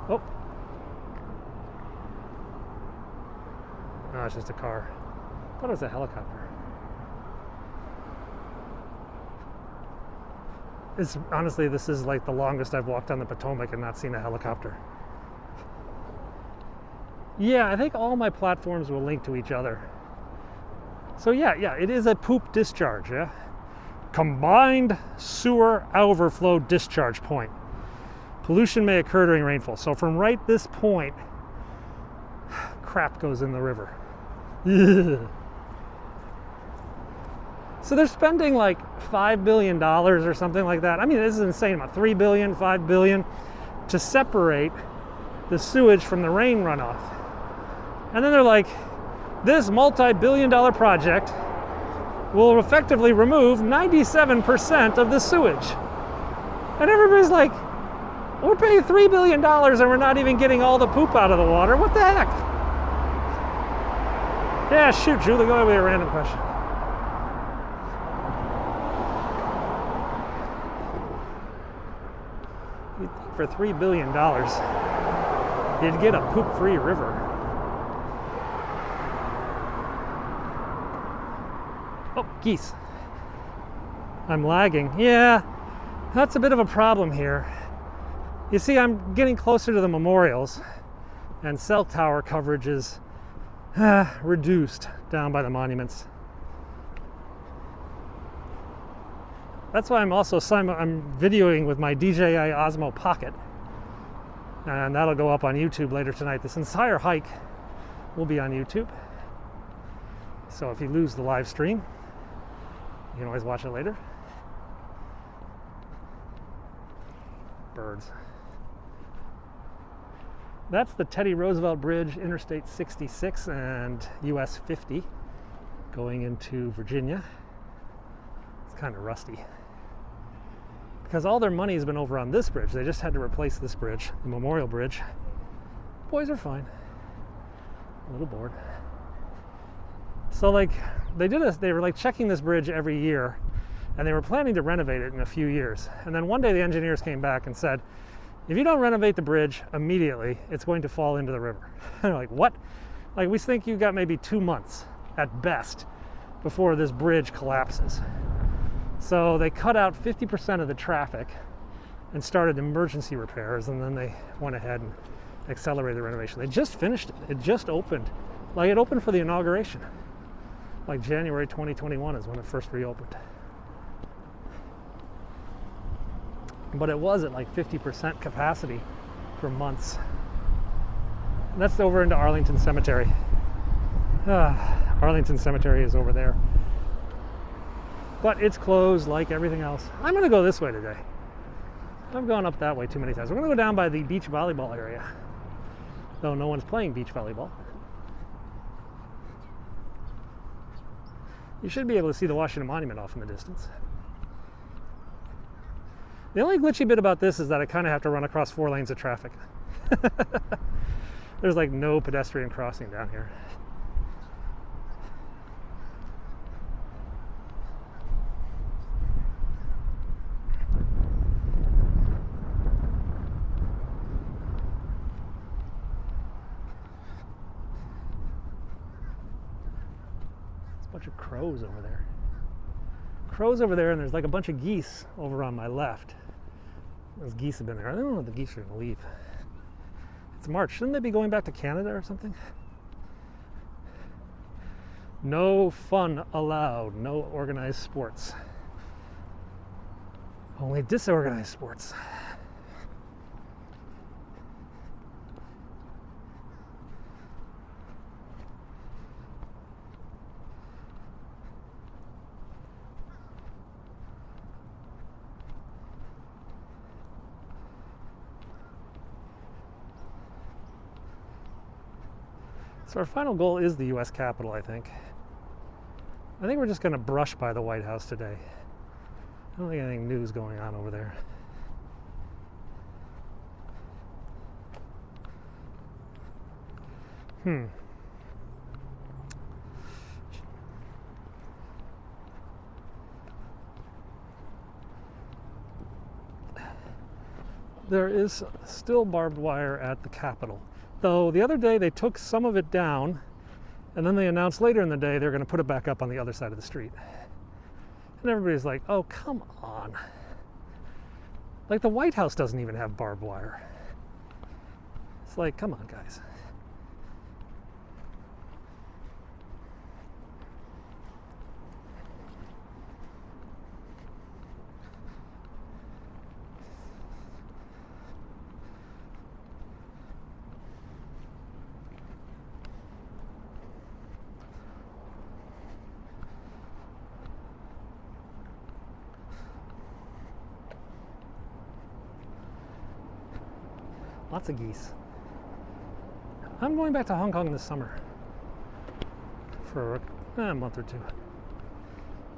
Oh, it's just a car. I thought it was a helicopter. Honestly, this is like the longest I've walked on the Potomac and not seen a helicopter. Yeah, I think all my platforms will link to each other. So yeah, it is a poop discharge, yeah? Combined sewer overflow discharge point. Pollution may occur during rainfall. So from right this point, crap goes in the river. Ugh. So they're spending like $5 billion or something like that. I mean, this is insane amount. $3 billion, $5 billion to separate the sewage from the rain runoff. And then they're like, this multi-billion-dollar project will effectively remove 97% of the sewage. And everybody's like, we're paying $3 billion and we're not even getting all the poop out of the water. What the heck? Yeah, shoot, Julie, go ahead with a random question. You'd think for $3 billion, you'd get a poop-free river. Oh, geese. I'm lagging. Yeah, that's a bit of a problem here. You see, I'm getting closer to the memorials, and cell tower coverage is reduced down by the monuments. That's why I'm also I'm videoing with my DJI Osmo Pocket, and that'll go up on YouTube later tonight. This entire hike will be on YouTube, so if you lose the live stream, you can always watch it later. Birds. That's the Teddy Roosevelt Bridge, Interstate 66 and US 50 going into Virginia. It's kind of rusty because all their money has been over on this bridge. They just had to replace this bridge, the Memorial Bridge. Boys are fine. A little bored. So like they were like checking this bridge every year, and they were planning to renovate it in a few years. And then one day the engineers came back and said, if you don't renovate the bridge immediately, it's going to fall into the river. And they're like, what? Like, we think you've got maybe 2 months at best before this bridge collapses. So they cut out 50% of the traffic and started emergency repairs, and then they went ahead and accelerated the renovation. They just finished it. It just opened. Like, it opened for the inauguration. Like January 2021 is when it first reopened. But it was at like 50% capacity for months. And that's over into Arlington Cemetery. Arlington Cemetery is over there. But it's closed like everything else. I'm going to go this way today. I've gone up that way too many times. We're going to go down by the beach volleyball area, though no one's playing beach volleyball. You should be able to see the Washington Monument off in the distance. The only glitchy bit about this is that I kind of have to run across 4 lanes of traffic. There's like no pedestrian crossing down here. There's a bunch of crows over there. Crows over there, and there's like a bunch of geese over on my left. Those geese have been there. I don't know if the geese are going to leave. It's March. Shouldn't they be going back to Canada or something? No fun allowed. No organized sports. Only disorganized sports. So our final goal is the U.S. Capitol, I think. I think we're just going to brush by the White House today. I don't think anything new is going on over there. There is still barbed wire at the Capitol. Though the other day they took some of it down, and then they announced later in the day they're going to put it back up on the other side of the street. And everybody's like, oh, come on. Like, the White House doesn't even have barbed wire. It's like, come on, guys. Lots of geese. I'm going back to Hong Kong this summer for a month or two.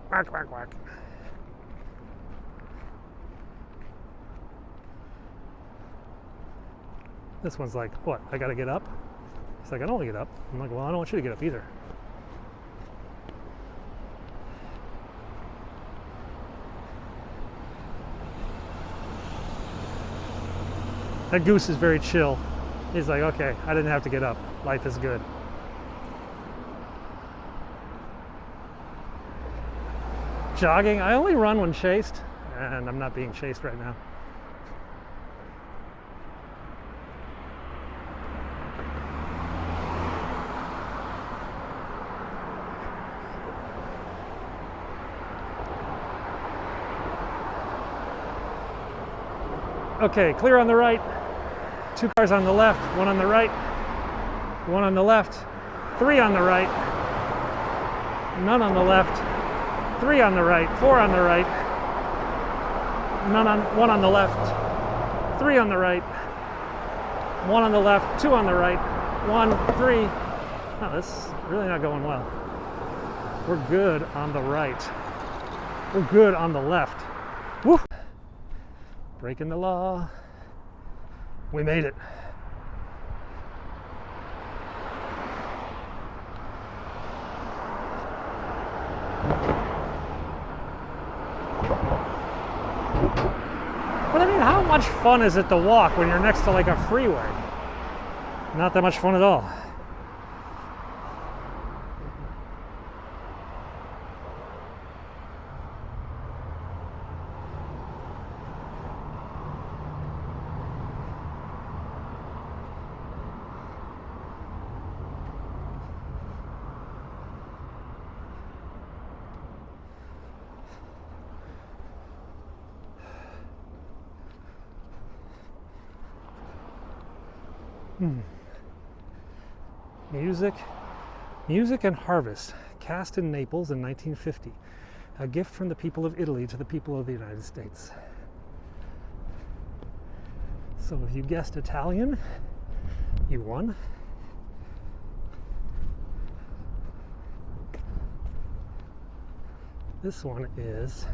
Quack, quack, quack. This one's like, what, I gotta get up? He's like, I don't want to get up. I'm like, well, I don't want you to get up either. That goose is very chill. He's like, okay, I didn't have to get up. Life is good. Jogging, I only run when chased, and I'm not being chased right now. Okay, clear on the right. 2 cars on the left, 1 on the right, 1 on the left, 3 on the right, none on the left, 3 on the right, 4 on the right, 1 on the left, 3 on the right, 1 on the left, 2 on the right, 1, 3. Oh, this is really not going well. We're good on the right. We're good on the left. Woo! Breaking the law. We made it. But I mean, how much fun is it to walk when you're next to like a freeway? Not that much fun at all. Music and Harvest, cast in Naples in 1950. A gift from the people of Italy to the people of the United States. So if you guessed Italian, you won. This one is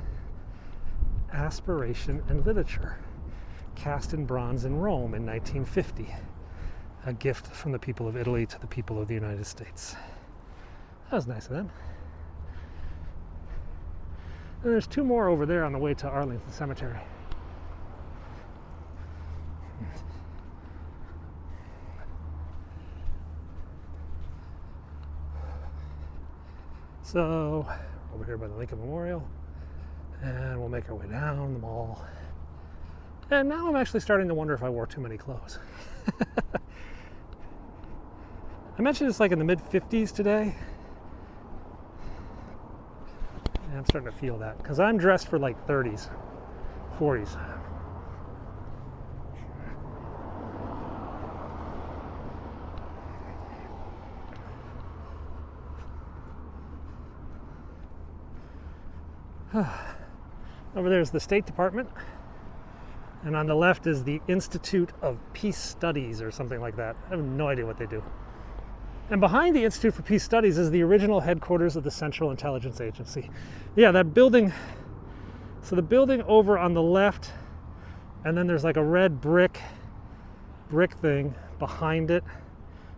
Aspiration and Literature, cast in bronze in Rome in 1950. A gift from the people of Italy to the people of the United States. That was nice of them. And there's 2 more over there on the way to Arlington Cemetery. So, over here by the Lincoln Memorial, and we'll make our way down the mall. And now I'm actually starting to wonder if I wore too many clothes. I mentioned it's like in the mid-50s today. And I'm starting to feel that because I'm dressed for like 30s, 40s. Over there is the State Department, and on the left is the Institute of Peace Studies or something like that. I have no idea what they do. And behind the Institute for Peace Studies is the original headquarters of the Central Intelligence Agency. Yeah, that building, so the building over on the left, and then there's like a red brick thing behind it.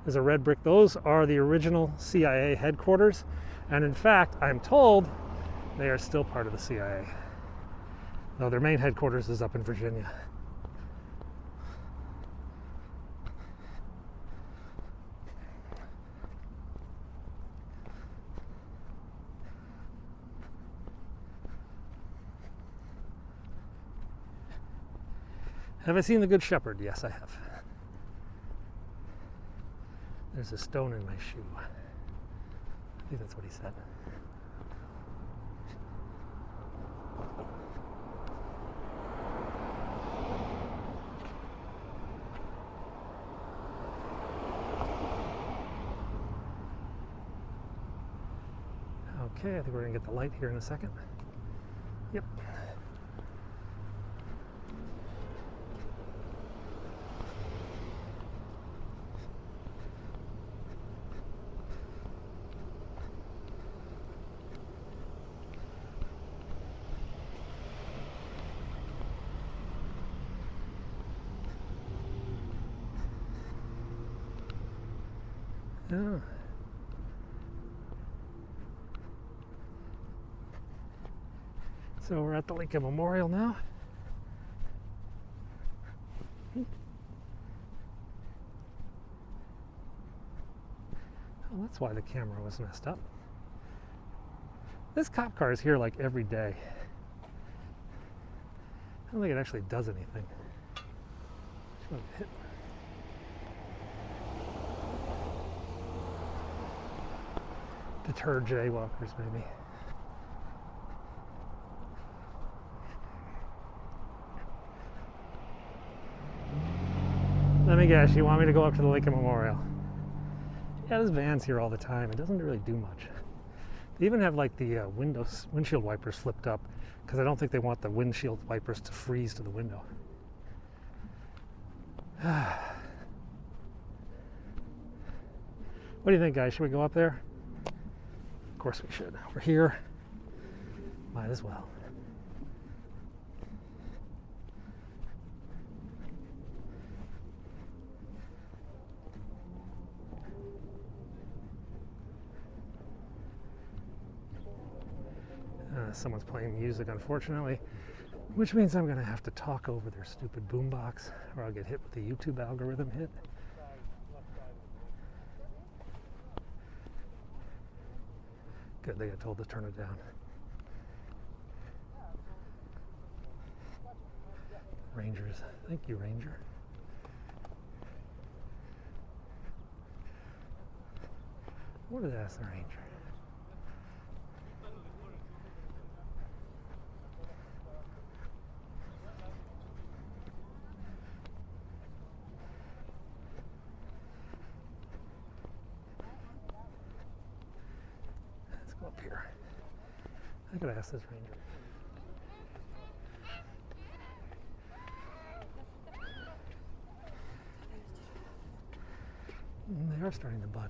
There's a red brick. Those are the original CIA headquarters. And in fact, I'm told they are still part of the CIA. Though their main headquarters is up in Virginia. Have I seen the Good Shepherd? Yes, I have. There's a stone in my shoe. I think that's what he said. Okay, I think we're going to get the light here in a second. Yep. Yeah. So we're at the Lincoln Memorial now. Oh, that's why the camera was messed up. This cop car is here like every day. I don't think it actually does anything. Deter jaywalkers, maybe. Let me guess, you want me to go up to the Lincoln Memorial? Yeah, this van's here all the time. It doesn't really do much. They even have like the windshield wipers flipped up because I don't think they want the windshield wipers to freeze to the window. What do you think, guys? Should we go up there? Of course we should. We're here. Might as well. Someone's playing music, unfortunately, which means I'm going to have to talk over their stupid boombox, or I'll get hit with the YouTube algorithm hit. Good, they got told to turn it down. Rangers. Thank you, Ranger. What did I ask the Ranger? Up here. I could ask this ranger. They are starting to bud.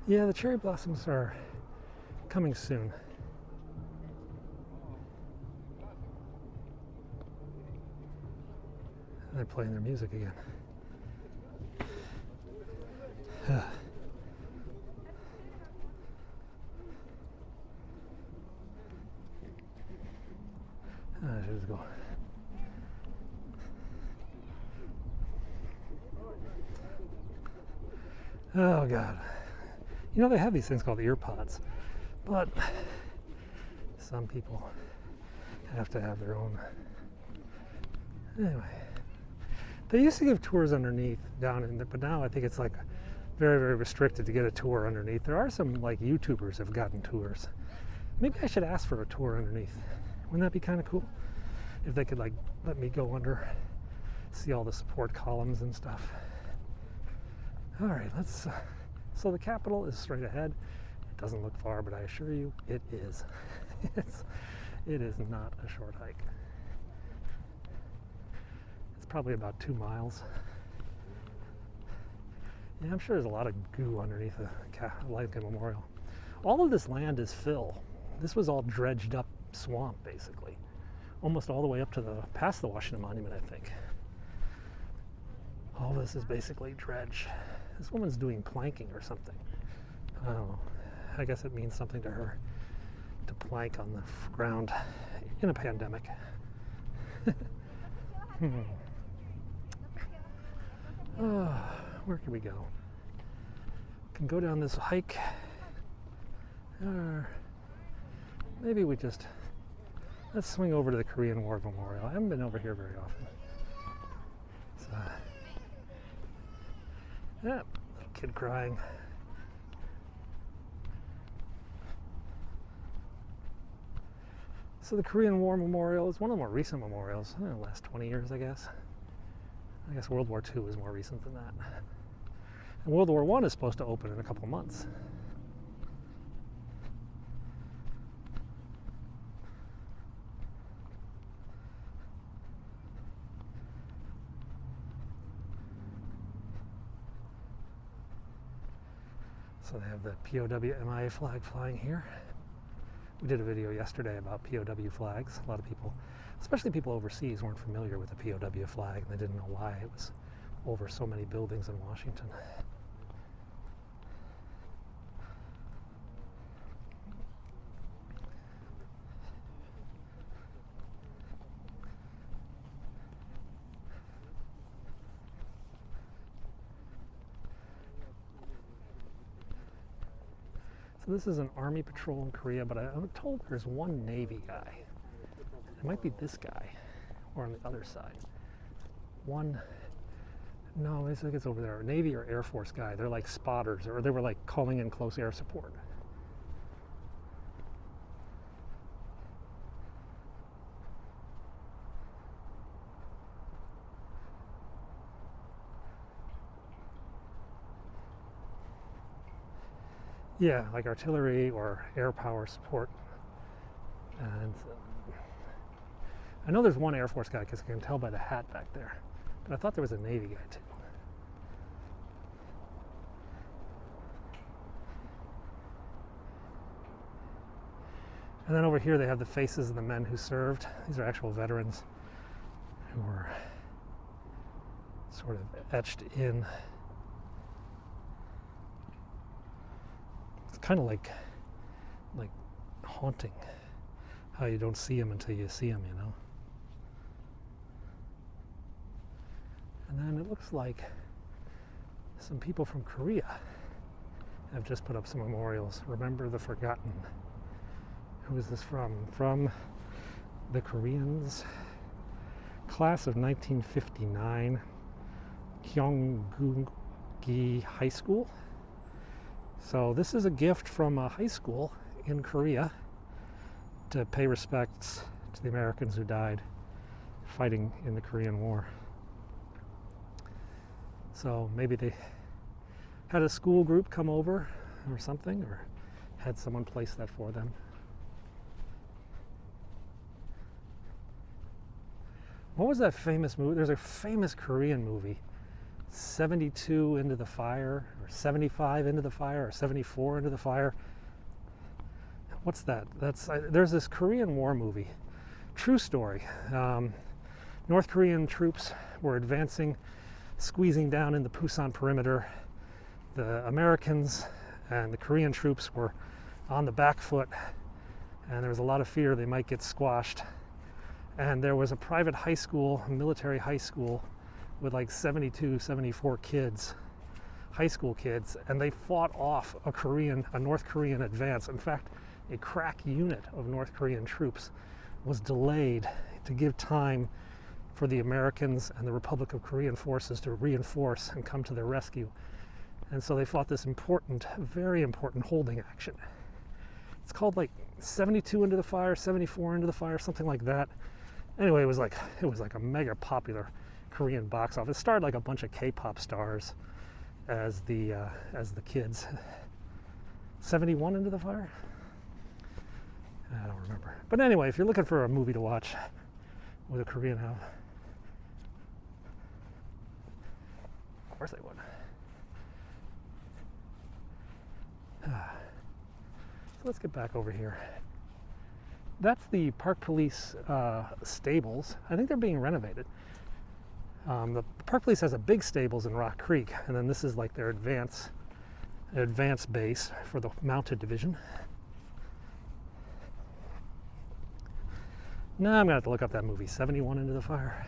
Yeah, the cherry blossoms are coming soon. They're playing their music again. I should just go. Oh, God. You know, they have these things called ear pods, but some people have to have their own. Anyway, they used to give tours underneath down in there, but now I think it's like very, very restricted to get a tour underneath. There are some like YouTubers have gotten tours. Maybe I should ask for a tour underneath. Wouldn't that be kind of cool? If they could like let me go under, see all the support columns and stuff. All right, let's. So the Capitol is straight ahead. It doesn't look far, but I assure you, it is. It is not a short hike. It's probably about 2 miles. Yeah, I'm sure there's a lot of goo underneath the Lincoln Memorial. All of this land is fill. This was all dredged up swamp, basically. Almost all the way up to past the Washington Monument, I think. All this is basically dredge. This woman's doing planking or something. I don't know. I guess it means something to her to plank on the ground in a pandemic. Where can we go? Can go down this hike. Or maybe we just, let's swing over to the Korean War Memorial. I haven't been over here very often. So, yeah, little kid crying. So the Korean War Memorial is one of the more recent memorials, the last 20 years, I guess. I guess World War II is more recent than that. And World War I is supposed to open in a couple months. So they have the POW MIA flag flying here. We did a video yesterday about POW flags. A lot of people, especially people overseas, weren't familiar with the POW flag, and they didn't know why it was over so many buildings in Washington. So this is an Army patrol in Korea, but I'm told there's one Navy guy. It might be this guy, or on the other side. One, no, I think it's over there. Navy or Air Force guy. They're like spotters, or they were like calling in close air support. Yeah, like artillery or air power support. And I know there's one Air Force guy because I can tell by the hat back there. But I thought there was a Navy guy too. And then over here they have the faces of the men who served. These are actual veterans who were sort of etched in. It's kind of like haunting, how you don't see them until you see them, you know. And then it looks like some people from Korea have just put up some memorials. Remember the Forgotten. Who is this from? From the Koreans. Class of 1959, Gyeonggi High School. So this is a gift from a high school in Korea to pay respects to the Americans who died fighting in the Korean War. So maybe they had a school group come over or something, or had someone place that for them. What was that famous movie? There's a famous Korean movie, 72 Into the Fire, or 75 Into the Fire, or 74 Into the Fire. What's that? There's this Korean War movie, true story. North Korean troops were advancing, squeezing down in the Pusan perimeter. The Americans and the Korean troops were on the back foot, and there was a lot of fear they might get squashed. And there was a private high school, a military high school, with like 72, 74 kids, high school kids, and they fought off a North Korean advance. In fact, a crack unit of North Korean troops was delayed to give time for the Americans and the Republic of Korean forces to reinforce and come to their rescue. And so they fought this important, very important holding action. It's called like 72 Into the Fire, 74 Into the Fire, something like that. Anyway, it was like a mega popular Korean box office. It starred like a bunch of K-pop stars as the kids. 71 Into the Fire? I don't remember. But anyway, if you're looking for a movie to watch with a Korean house, of course I would. So let's get back over here. That's the Park Police stables. I think they're being renovated. The Park Police has a big stables in Rock Creek, and then this is like their advance base for the Mounted Division. Now I'm gonna have to look up that movie, 71 Into the Fire.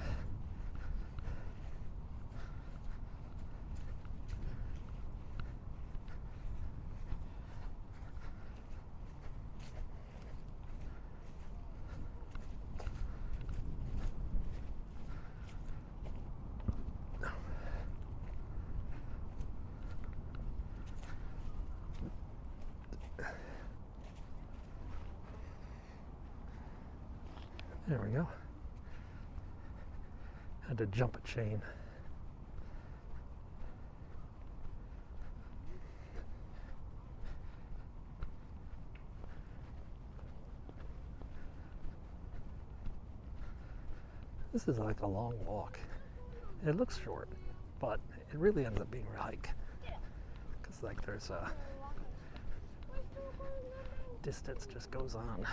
There we go. Had to jump a chain. This is like a long walk. It looks short, but it really ends up being a hike. Because like there's distance just goes on.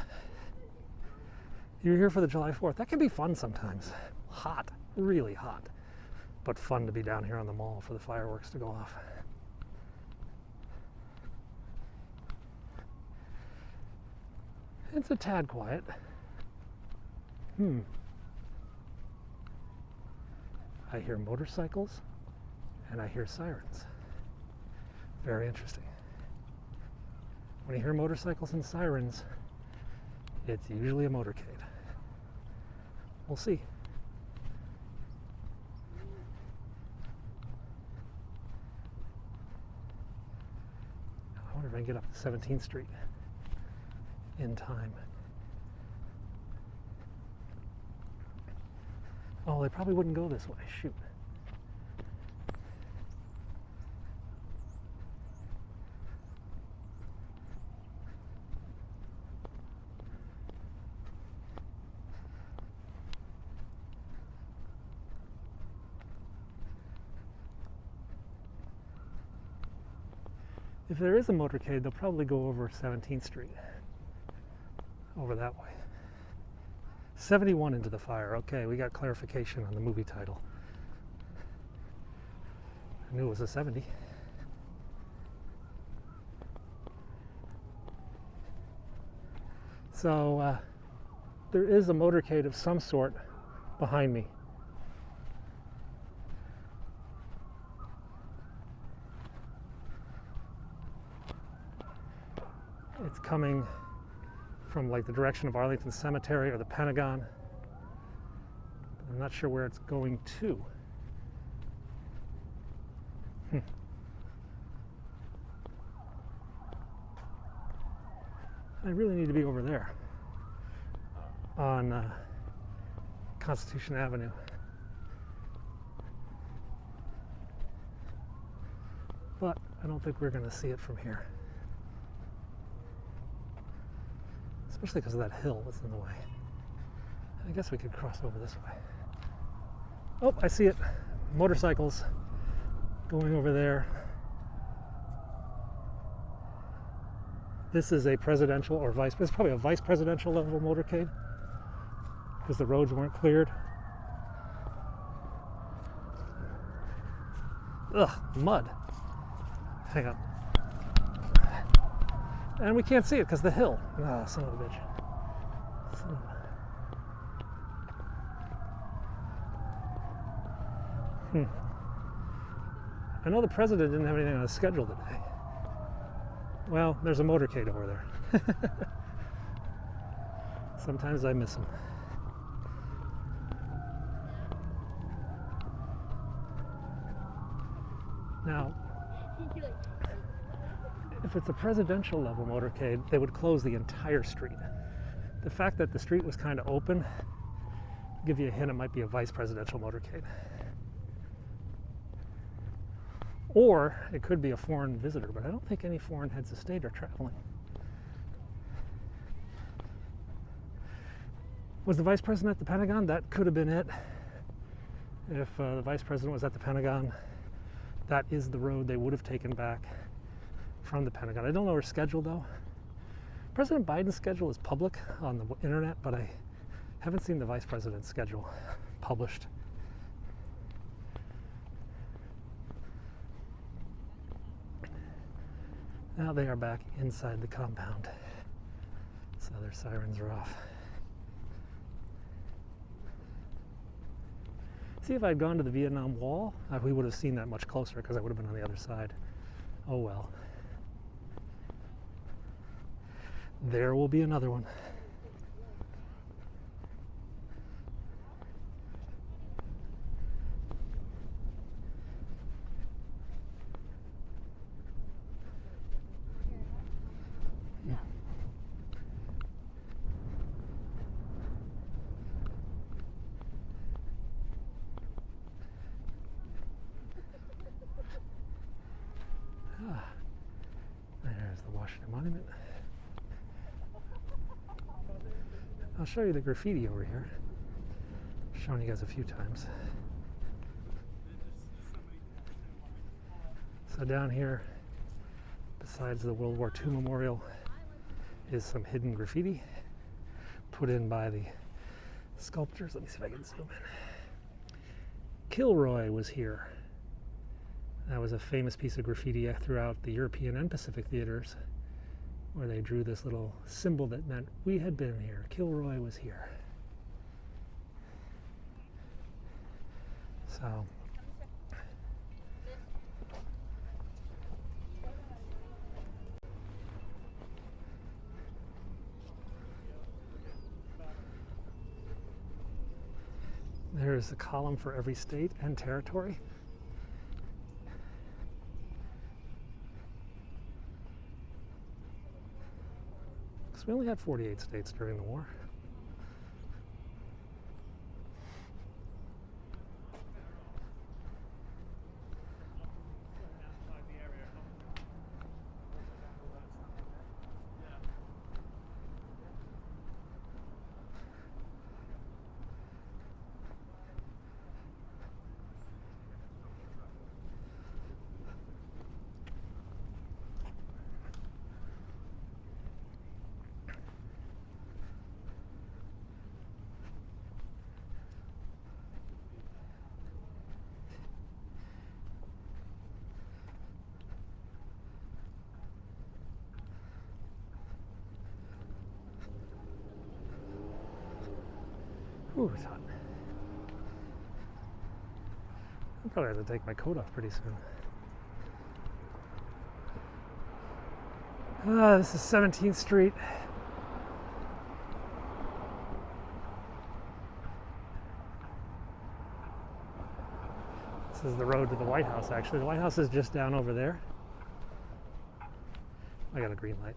You're here for the July 4th. That can be fun sometimes. Hot, really hot, but fun to be down here on the mall for the fireworks to go off. It's a tad quiet. I hear motorcycles and I hear sirens. Very interesting. When you hear motorcycles and sirens, it's usually a motorcade. We'll see. I wonder if I can get up to 17th Street in time. Oh, they probably wouldn't go this way. Shoot. If there is a motorcade, they'll probably go over 17th Street. Over that way. 71 into the fire. Okay, we got clarification on the movie title. I knew it was a 70. So there is a motorcade of some sort behind me. It's coming from like the direction of Arlington Cemetery or the Pentagon. I'm not sure where it's going to. I really need to be over there on Constitution Avenue. But I don't think we're going to see it from here. Especially because of that hill that's in the way. I guess we could cross over this way. Oh, I see it. Motorcycles going over there. This is a presidential or vice, it's probably a vice presidential level motorcade because the roads weren't cleared. Ugh, mud. Hang on. And we can't see it because the hill. Ah, son of a bitch. Son of a... I know the president didn't have anything on his schedule today. Well, there's a motorcade over there. Sometimes I miss him. Now, if it's a presidential level motorcade, they would close the entire street. The fact that the street was kind of open, give you a hint it might be a vice presidential motorcade. Or it could be a foreign visitor, but I don't think any foreign heads of state are traveling. Was the vice president at the Pentagon? That could have been it. If the vice president was at the Pentagon, that is the road they would have taken back from the Pentagon. I don't know her schedule though. President Biden's schedule is public on the internet, but I haven't seen the vice president's schedule published. Now they are back inside the compound, so their sirens are off. See, if I'd gone to the Vietnam Wall, we would have seen that much closer because I would have been on the other side. Oh well. There will be another one. There's the Washington Monument. I'll show you the graffiti over here. I've shown you guys a few times. So down here, besides the World War II Memorial, is some hidden graffiti put in by the sculptors. Let me see if I can zoom in. Kilroy was here. That was a famous piece of graffiti throughout the European and Pacific theaters, where they drew this little symbol that meant we had been here. Kilroy was here. So there's a column for every state and territory. Because we only had 48 states during the war. Ooh, it's hot. I'll probably have to take my coat off pretty soon. This is 17th Street. This is the road to the White House, actually. The White House is just down over there. I got a green light.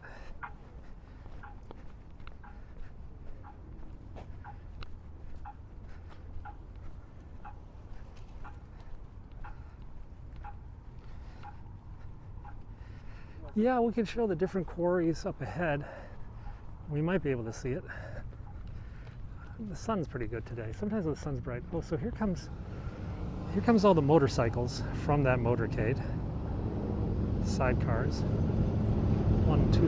Yeah, we can show the different quarries up ahead. We might be able to see it. The sun's pretty good today. Sometimes the sun's bright. Oh, so here comes all the motorcycles from that motorcade. Sidecars. 1, 2,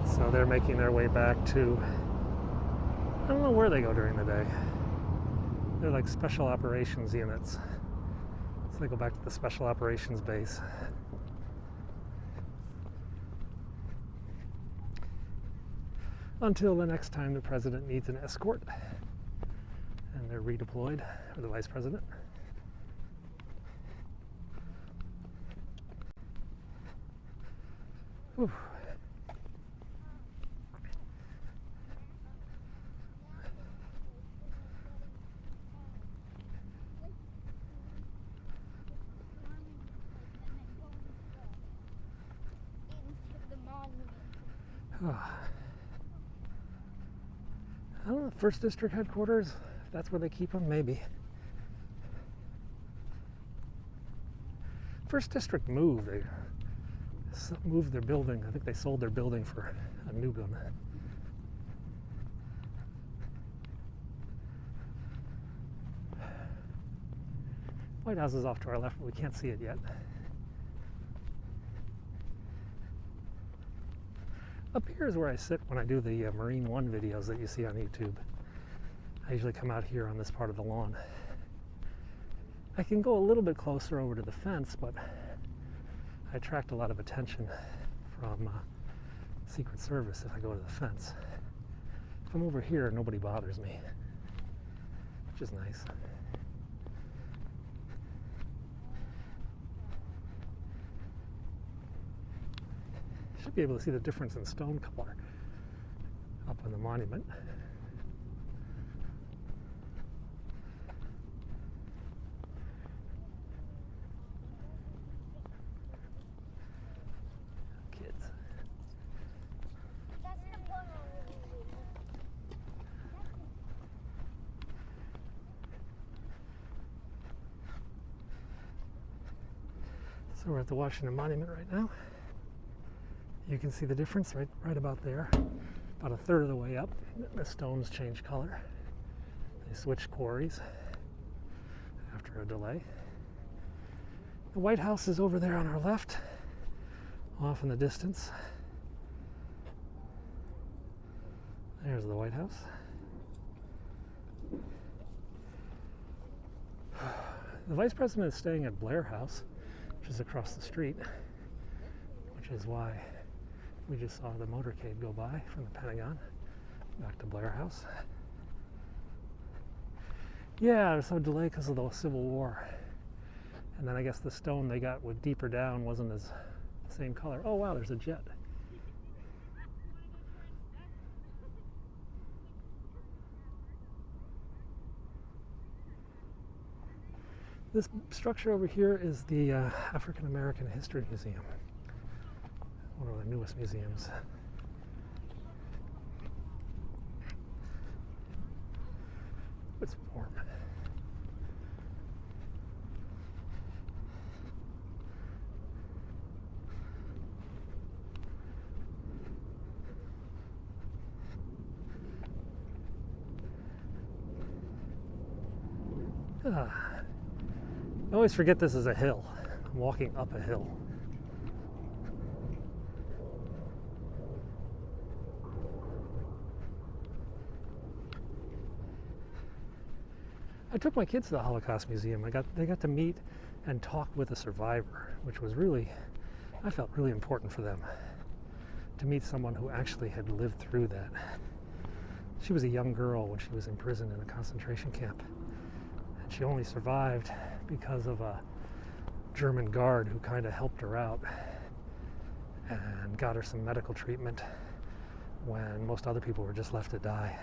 3. So they're making their way back to, I don't know where they go during the day. They're like special operations units. They go back to the Special Operations Base. Until the next time the president needs an escort and they're redeployed, or the vice president. Whew. I don't know, First District headquarters, if that's where they keep them, maybe. First District moved. They moved their building. I think they sold their building for a new one. White House is off to our left, but we can't see it yet. Up here is where I sit when I do the Marine One videos that you see on YouTube. I usually come out here on this part of the lawn. I can go a little bit closer over to the fence, but I attract a lot of attention from Secret Service if I go to the fence. If I'm over here, nobody bothers me, which is nice. Should be able to see the difference in stone color up on the monument. Kids. So we're at the Washington Monument right now. You can see the difference right about there. About a third of the way up, the stones change color. They switch quarries after a delay. The White House is over there on our left. off in the distance. There's the White House. The Vice President is staying at Blair House, which is across the street, which is why we just saw the motorcade go by from the Pentagon back to Blair House. Yeah, there's no delay because of the Civil War. And then I guess the stone they got with deeper down wasn't as the same color. Oh wow, there's a jet. This structure over here is the African American History Museum, one of the newest museums. It's warm. I always forget this is a hill. I'm walking up a hill. I took my kids to the Holocaust Museum. They got to meet and talk with a survivor, which was really, I felt really important for them, to meet someone who actually had lived through that. She was a young girl when she was imprisoned in a concentration camp. And she only survived because of a German guard who kind of helped her out and got her some medical treatment when most other people were just left to die.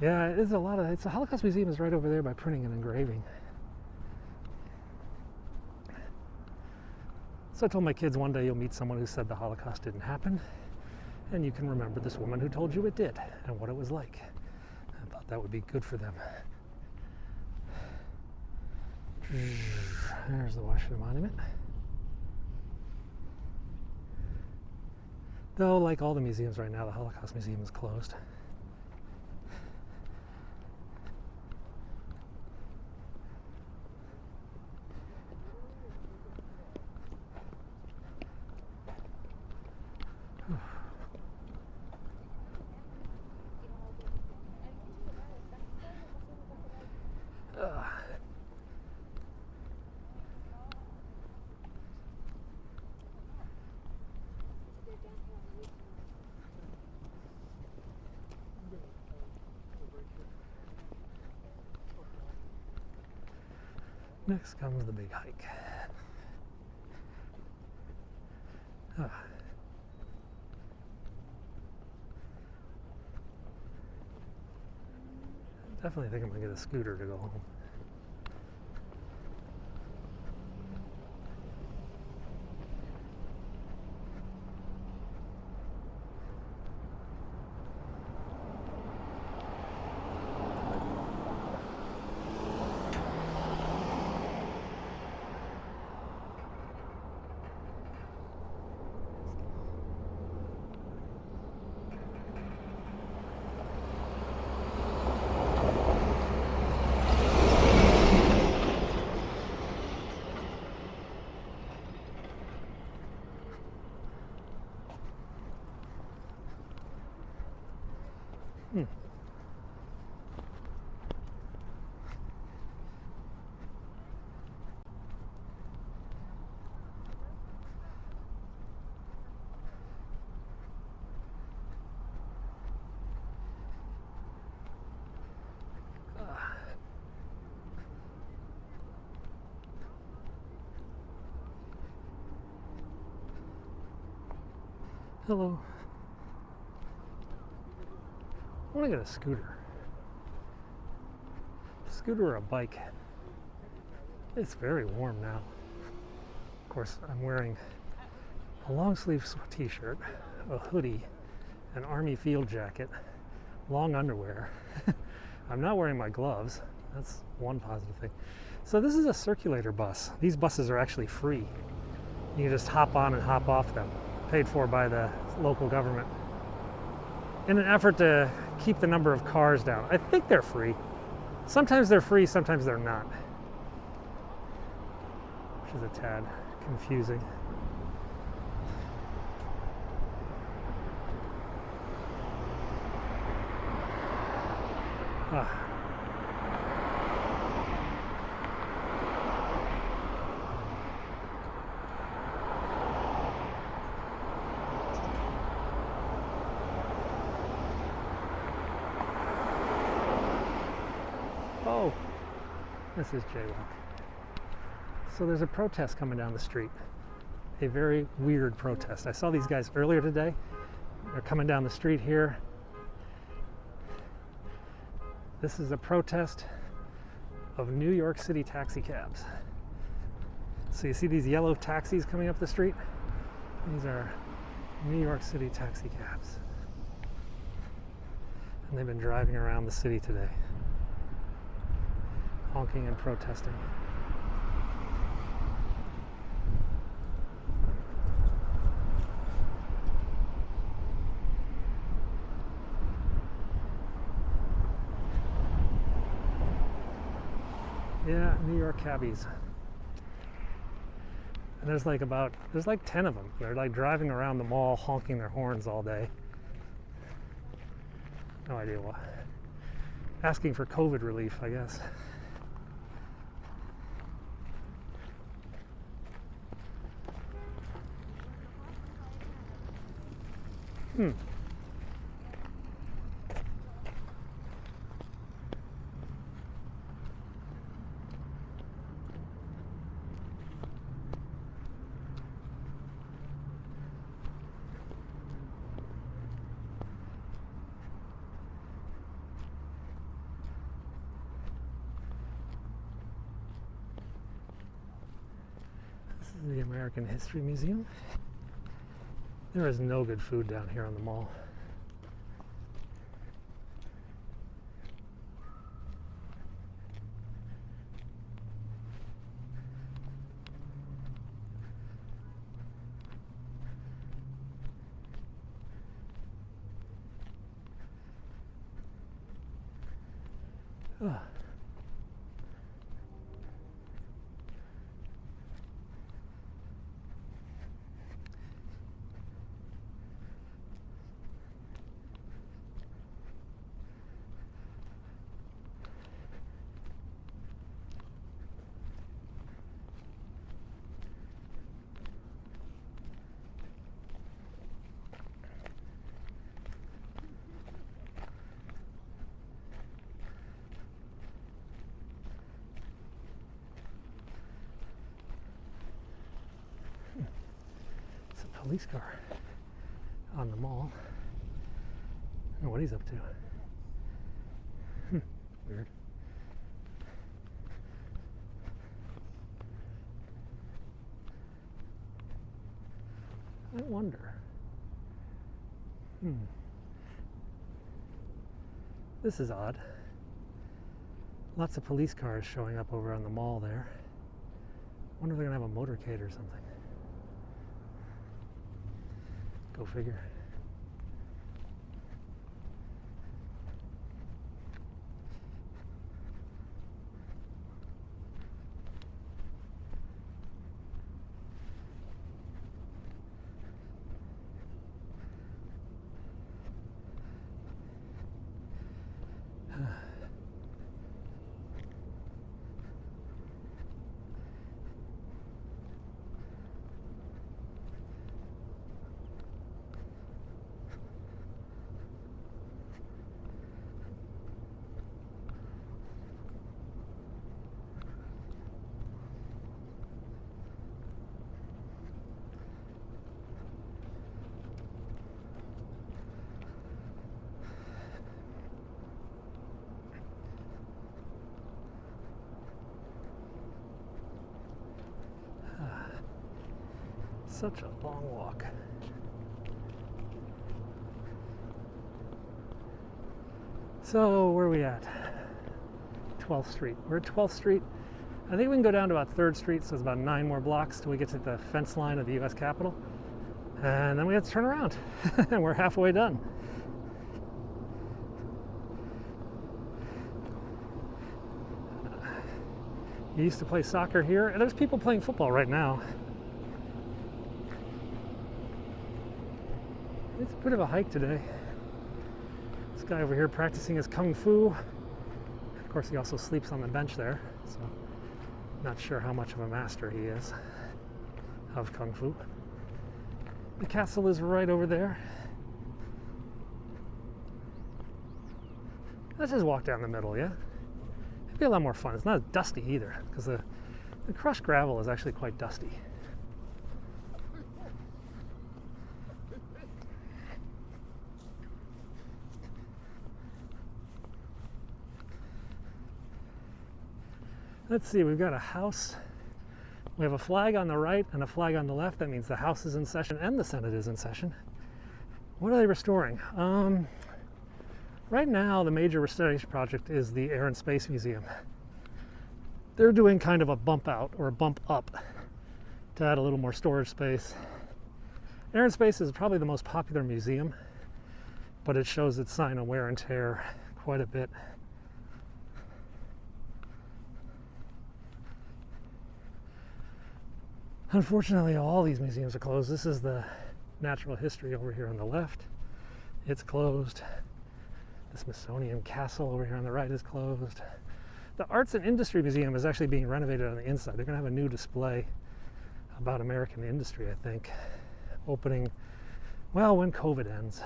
Yeah, it's a Holocaust Museum is right over there by Printing and Engraving. So I told my kids one day you'll meet someone who said the Holocaust didn't happen, and you can remember this woman who told you it did and what it was like. I thought that would be good for them. There's the Washington Monument. Though, like all the museums right now, the Holocaust Museum is closed. Next comes the big hike. Definitely think I'm gonna get a scooter to go home. Hello. I want to get a scooter. Scooter or a bike. It's very warm now. Of course, I'm wearing a long sleeve t-shirt, a hoodie, an army field jacket, long underwear. I'm not wearing my gloves. That's one positive thing. So this is a circulator bus. These buses are actually free. You can just hop on and hop off them, paid for by the local government, in an effort to keep the number of cars down. I think they're free. Sometimes they're free, sometimes they're not, which is a tad confusing. Ah. Oh, this is jaywalk. So there's a protest coming down the street. A very weird protest. I saw these guys earlier today. They're coming down the street here. This is a protest of New York City taxi cabs. So you see these yellow taxis coming up the street? These are New York City taxi cabs. And they've been driving around the city today, honking and protesting. Yeah, New York cabbies. And there's like 10 of them. They're like driving around the mall honking their horns all day. No idea why. Asking for COVID relief, I guess. The American History Museum. There is no good food down here on the mall. Police car on the mall. I don't know what he's up to. Weird. I wonder. This is odd. Lots of police cars showing up over on the mall there. Wonder if they're gonna have a motorcade or something. Go figure. Such a long walk. So where are we at? 12th Street. We're at 12th Street. I think we can go down to about 3rd Street, so it's about 9 more blocks till we get to the fence line of the U.S. Capitol. And then we have to turn around. And we're halfway done. You used to play soccer here, and there's people playing football right now. It's a bit of a hike today. This guy over here practicing his kung fu. Of course, he also sleeps on the bench there, so not sure how much of a master he is of Kung Fu. The castle is right over there. Let's just walk down the middle, yeah? It'd be a lot more fun. It's not as dusty either, because the crushed gravel is actually quite dusty. Let's see, we've got a house. We have a flag on the right and a flag on the left. That means the House is in session and the Senate is in session. What are they restoring? Right now, the major restoration project is the Air and Space Museum. They're doing kind of a bump out or a bump up to add a little more storage space. Air and Space is probably the most popular museum, but it shows its sign of wear and tear quite a bit. Unfortunately, all these museums are closed. This is the Natural History over here on the left. It's closed. The Smithsonian Castle over here on the right is closed. The Arts and Industry Museum is actually being renovated on the inside. They're going to have a new display about American industry, I think, opening, well, when COVID ends.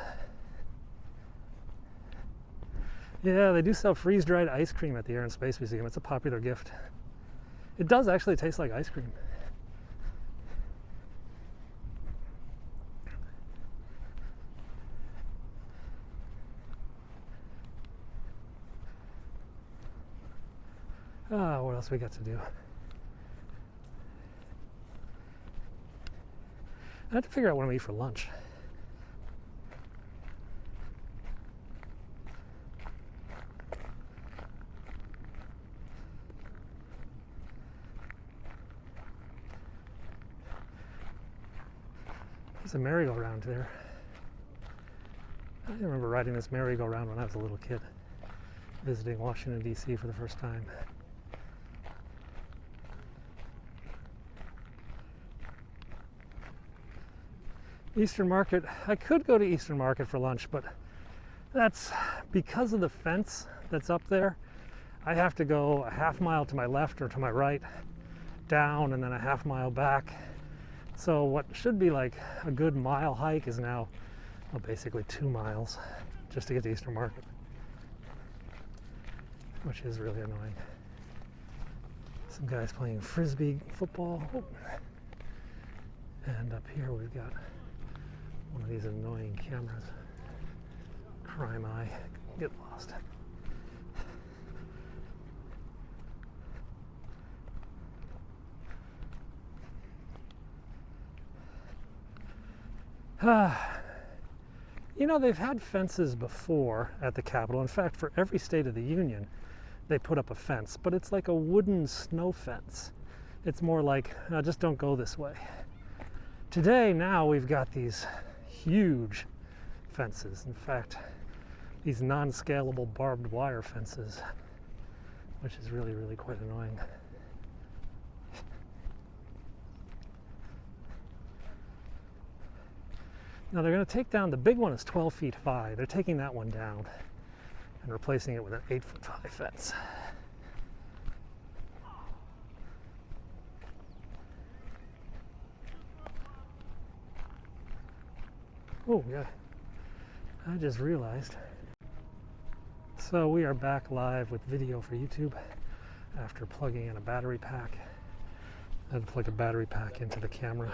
Yeah, they do sell freeze-dried ice cream at the Air and Space Museum. It's a popular gift. It does actually taste like ice cream. What else we got to do? I have to figure out what I'm going to eat for lunch. There's a merry-go-round there. I remember riding this merry-go-round when I was a little kid, visiting Washington, D.C. for the first time. Eastern Market, I could go to Eastern Market for lunch, but that's because of the fence that's up there. I have to go a half mile to my left or to my right, down, and then a half mile back. So what should be like a good mile hike is now, well, basically 2 miles just to get to Eastern Market, which is really annoying. Some guys playing frisbee football. Oh. And up here we've got one of these annoying cameras. Crime Eye. Get lost. You know, they've had fences before at the Capitol. In fact, for every state of the Union, they put up a fence, but it's like a wooden snow fence. It's more like, just don't go this way. Today, now we've got these huge fences. In fact, these non-scalable barbed wire fences, which is really, really quite annoying. Now they're going to take down, the big one is 12 feet high. They're taking that one down and replacing it with an 8-foot high fence. Oh, yeah, I just realized. So we are back live with video for YouTube after plugging in a battery pack. I had to plug a battery pack into the camera.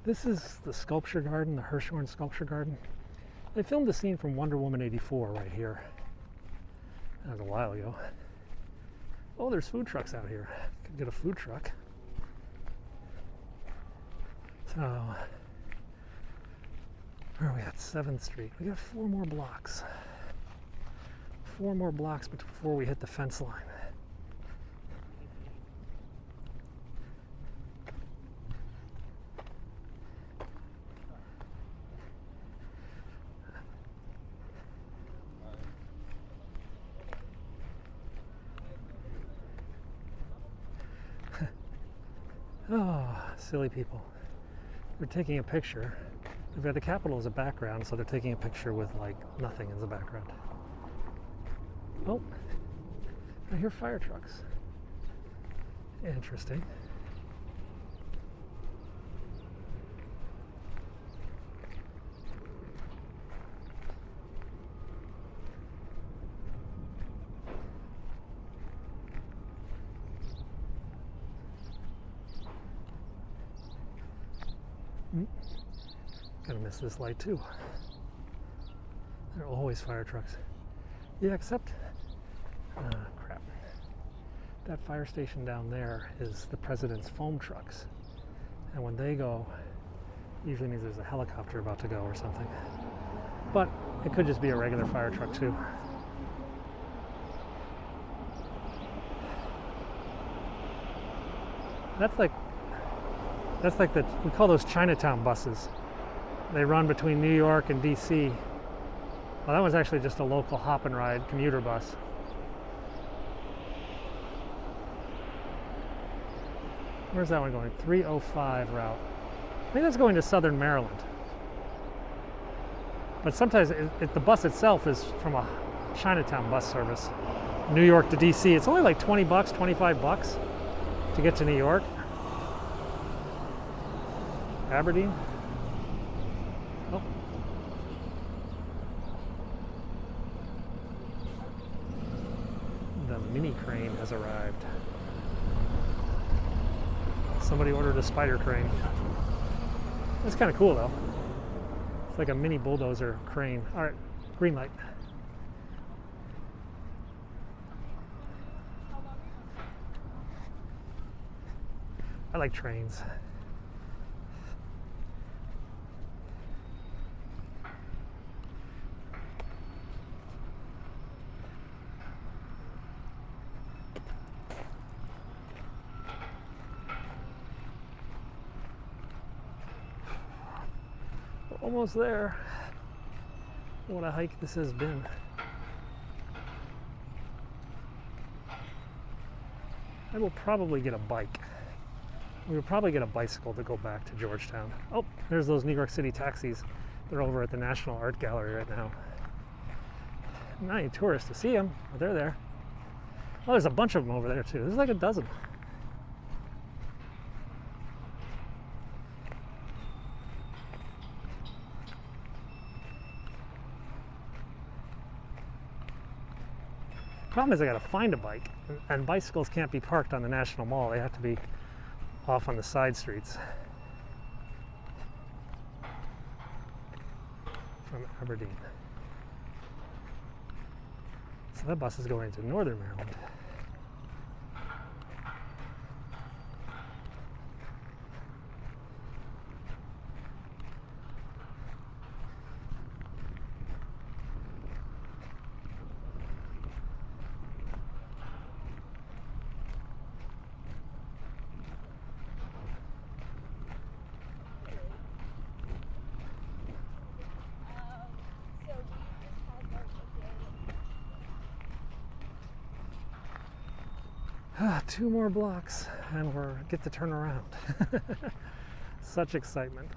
This is the sculpture garden, the Hirshhorn Sculpture Garden. They filmed a scene from Wonder Woman 84 right here. That was a while ago. Oh, there's food trucks out here. Could get a food truck. So, where are we at? 7th Street. We got 4 more blocks. 4 more blocks before we hit the fence line. Oh, silly people. They're taking a picture. They've got the Capitol as a background, so they're taking a picture with like nothing as a background. Oh, I hear fire trucks. Interesting. Gonna miss this light too. There are always fire trucks. Yeah, except, crap. That fire station down there is the president's foam trucks. And when they go, usually means there's a helicopter about to go or something. But it could just be a regular fire truck too. That's like we call those Chinatown buses. They run between New York and DC. Well, that was actually just a local hop and ride commuter bus. Where's that one going? 305 route. I think that's going to Southern Maryland. But sometimes the bus itself is from a Chinatown bus service. New York to DC. It's only like 20 bucks, 25 bucks to get to New York. Aberdeen. Oh. The mini crane has arrived. Somebody ordered a spider crane. That's kind of cool though. It's like a mini bulldozer crane. All right, green light. I like trains. Almost there. What a hike this has been. I will probably get a bike. We will probably get a bicycle to go back to Georgetown. Oh, there's those New York City taxis. They're over at the National Art Gallery right now. Not any tourists to see them, but they're there. Oh, there's a bunch of them over there too. There's like a dozen. Problem is I gotta find a bike, and bicycles can't be parked on the National Mall. They have to be off on the side streets. From Aberdeen. So that bus is going to Northern Maryland. Two more blocks and we're get to turn around. Such excitement.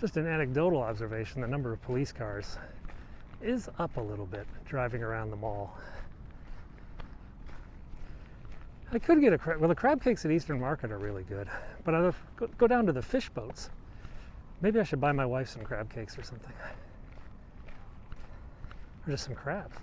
Just an anecdotal observation, the number of police cars is up a little bit driving around the mall. I could get a crab. Well, the crab cakes at Eastern Market are really good, but I'll go down to the fish boats. Maybe I should buy my wife some crab cakes or something. Or just some crabs.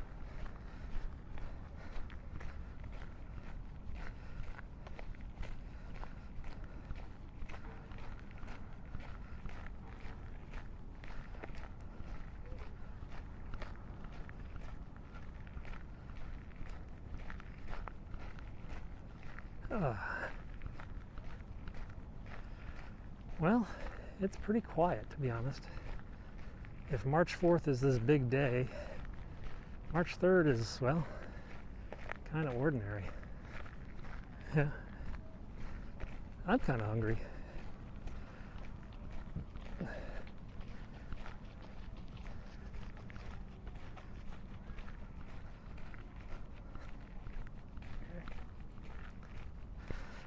Well, it's pretty quiet, to be honest. If March 4th is this big day, March 3rd is, well, kind of ordinary. Yeah. I'm kind of hungry.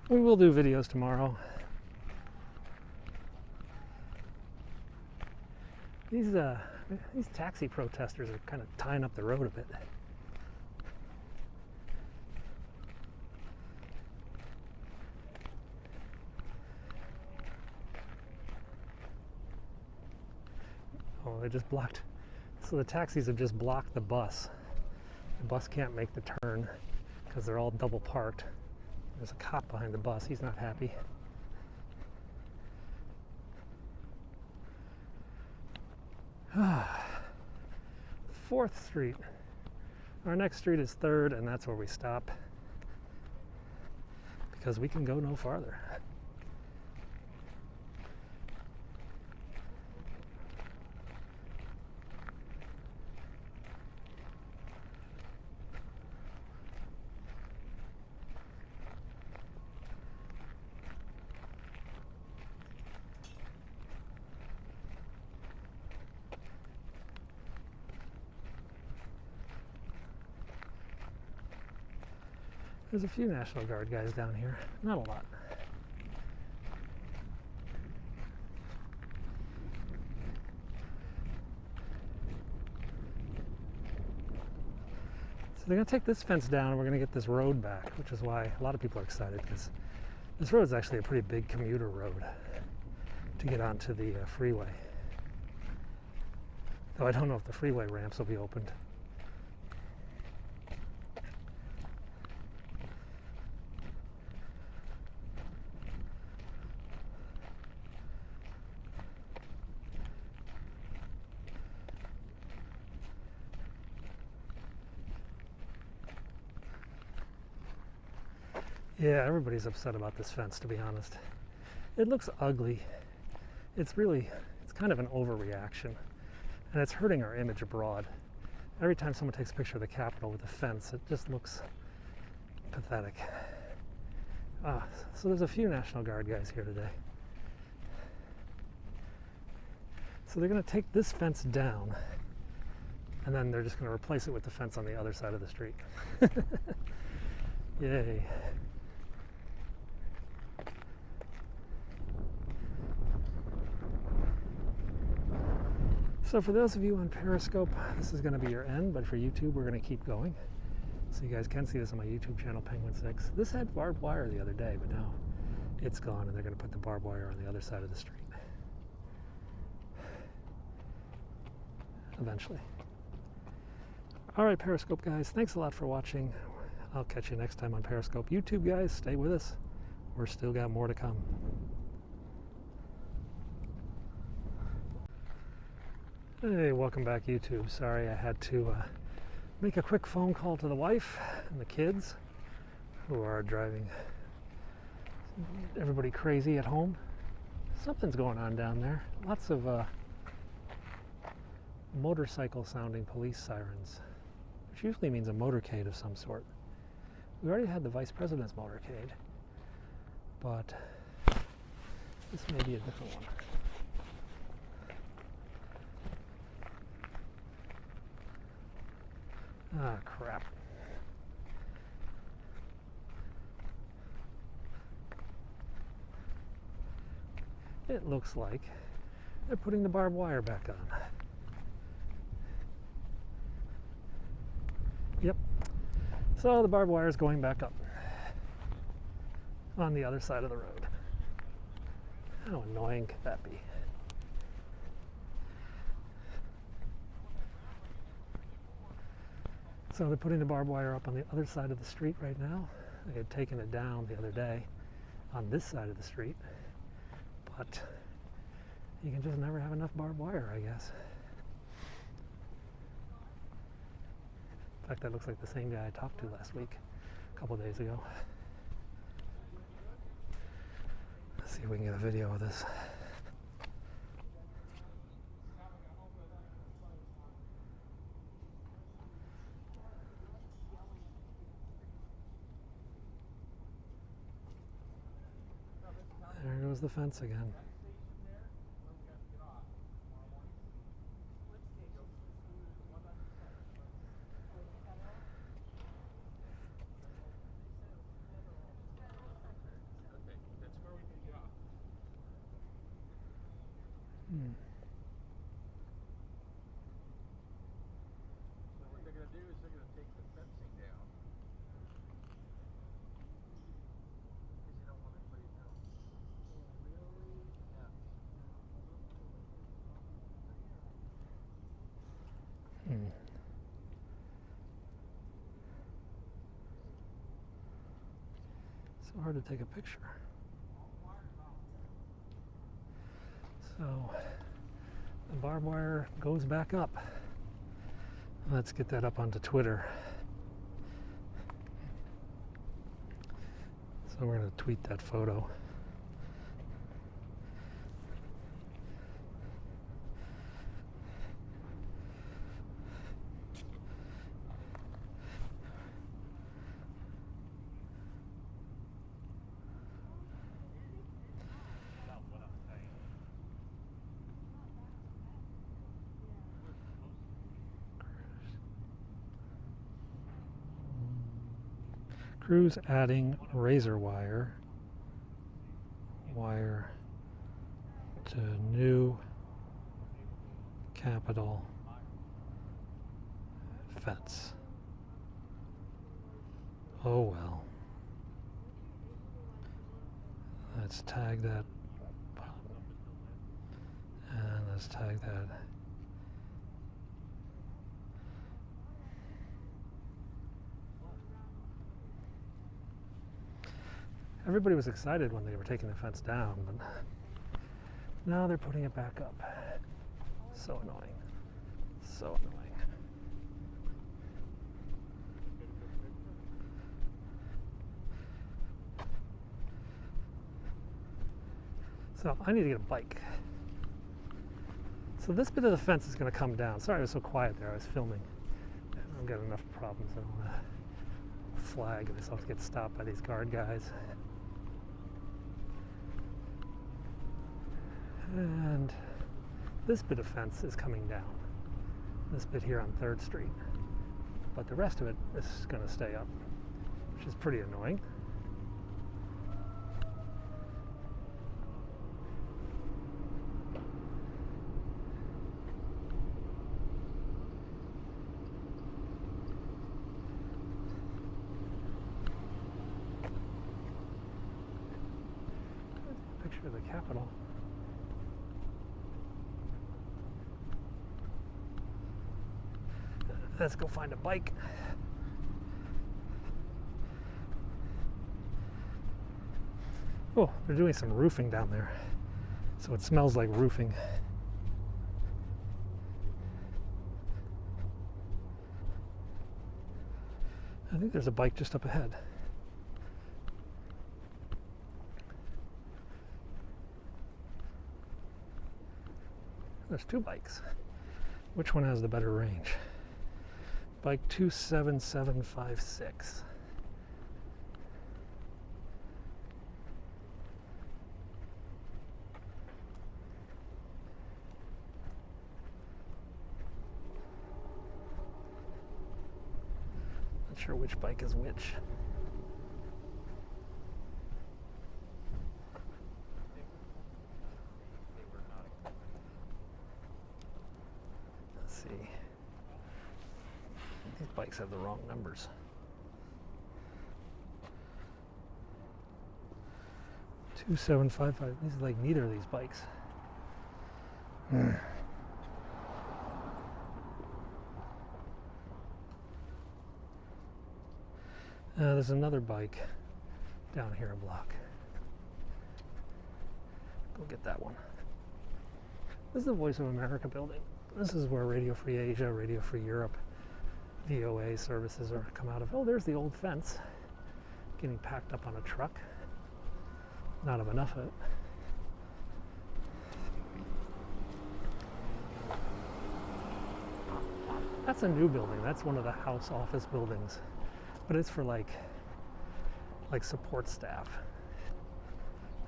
We will do videos tomorrow. These taxi protesters are kind of tying up the road a bit. Oh, they just blocked. So the taxis have just blocked the bus. The bus can't make the turn because they're all double parked. There's a cop behind the bus. He's not happy. Fourth Street. Our next street is 3rd, and that's where we stop because we can go no farther. There's a few National Guard guys down here, not a lot. So they're going to take this fence down and we're going to get this road back, which is why a lot of people are excited, because this road is actually a pretty big commuter road to get onto the freeway. Though I don't know if the freeway ramps will be opened. Yeah, everybody's upset about this fence, to be honest. It looks ugly. It's kind of an overreaction. And it's hurting our image abroad. Every time someone takes a picture of the Capitol with a fence, it just looks pathetic. So there's a few National Guard guys here today. So they're going to take this fence down, and then they're just going to replace it with the fence on the other side of the street. Yay. So for those of you on Periscope, this is going to be your end, but for YouTube, we're going to keep going. So you guys can see this on my YouTube channel, Penguin6. This had barbed wire the other day, but now it's gone, and they're going to put the barbed wire on the other side of the street. Eventually. All right, Periscope guys, thanks a lot for watching. I'll catch you next time on Periscope. YouTube guys, stay with us. We're still got more to come. Hey, welcome back YouTube. Sorry I had to make a quick phone call to the wife and the kids who are driving everybody crazy at home. Something's going on down there. Lots of motorcycle sounding police sirens, which usually means a motorcade of some sort. We already had the Vice President's motorcade, but this may be a different one. Ah, crap. It looks like they're putting the barbed wire back on. Yep. So the barbed wire is going back up on the other side of the road. How annoying could that be? So they're putting the barbed wire up on the other side of the street right now. They had taken it down the other day on this side of the street, but you can just never have enough barbed wire, I guess. In fact, that looks like the same guy I talked to last week, a couple days ago. Let's see if we can get a video of this. goes the fence again. So what they're going to do is they're going to take the fencing down. Because you don't want anybody to know. Yeah. So hard to take a picture. So the barbed wire goes back up. Let's get that up onto Twitter. So we're going to tweet that photo. Crews adding razor wire to new Capitol fence. Oh well. Let's tag that. And let's tag that. Everybody was excited when they were taking the fence down, but now they're putting it back up. So annoying. So annoying. So I need to get a bike. So this bit of the fence is going to come down. Sorry I was so quiet there. I was filming. I've got enough problems. I don't want to flag myself to get stopped by these guard guys. And this bit of fence is coming down. This bit here on 3rd Street. But the rest of it is going to stay up, which is pretty annoying. Picture of the Capitol. Let's go find a bike. Oh, they're doing some roofing down there. So it smells like roofing. I think there's a bike just up ahead. There's 2 bikes. Which one has the better range? Bike 27756. Not sure which bike is which. Let's see. These bikes have the wrong numbers. 2755. This is like neither of these bikes. There's another bike down here a block. Go get that one. This is the Voice of America building. This is where Radio Free Asia, Radio Free Europe, VOA services are come out of. Oh, there's the old fence getting packed up on a truck. Not of enough of it. That's a new building. That's one of the House office buildings, but it's for like support staff.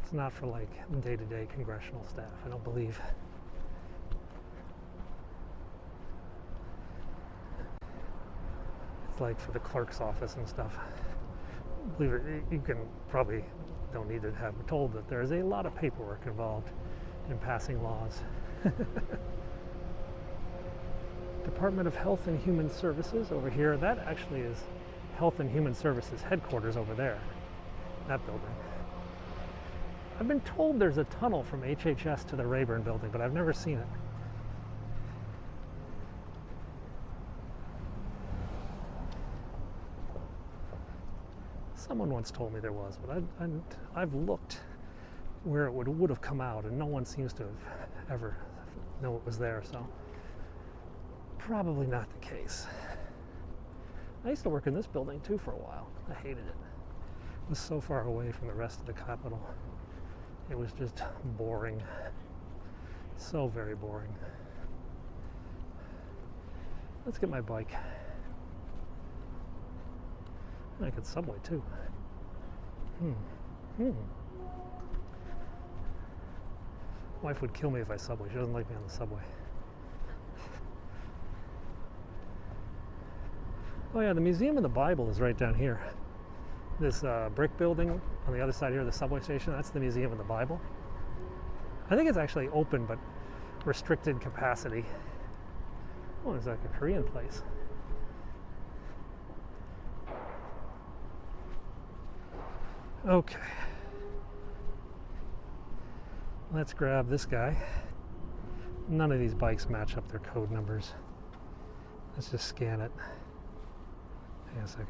It's not for like day-to-day congressional staff, I don't believe. It's like for the clerk's office and stuff. Believe it, you can probably don't need to have told that there is a lot of paperwork involved in passing laws. Department of Health and Human Services over here. That actually is Health and Human Services headquarters over there, that building. I've been told there's a tunnel from HHS to the Rayburn building, but I've never seen it. Someone once told me there was, but I've looked where it would have come out, and no one seems to have ever know it was there, so probably not the case. I used to work in this building too for a while. I hated it. It was so far away from the rest of the Capitol. It was just boring. So very boring. Let's get my bike. I could subway too. Wife would kill me if I subway. She doesn't like me on the subway. Oh yeah, the Museum of the Bible is right down here. This brick building on the other side here, the subway station, that's the Museum of the Bible. I think it's actually open, but restricted capacity. Oh, it's like a Korean place. Okay. Let's grab this guy. None of these bikes match up their code numbers. Let's just scan it. Hang on a second.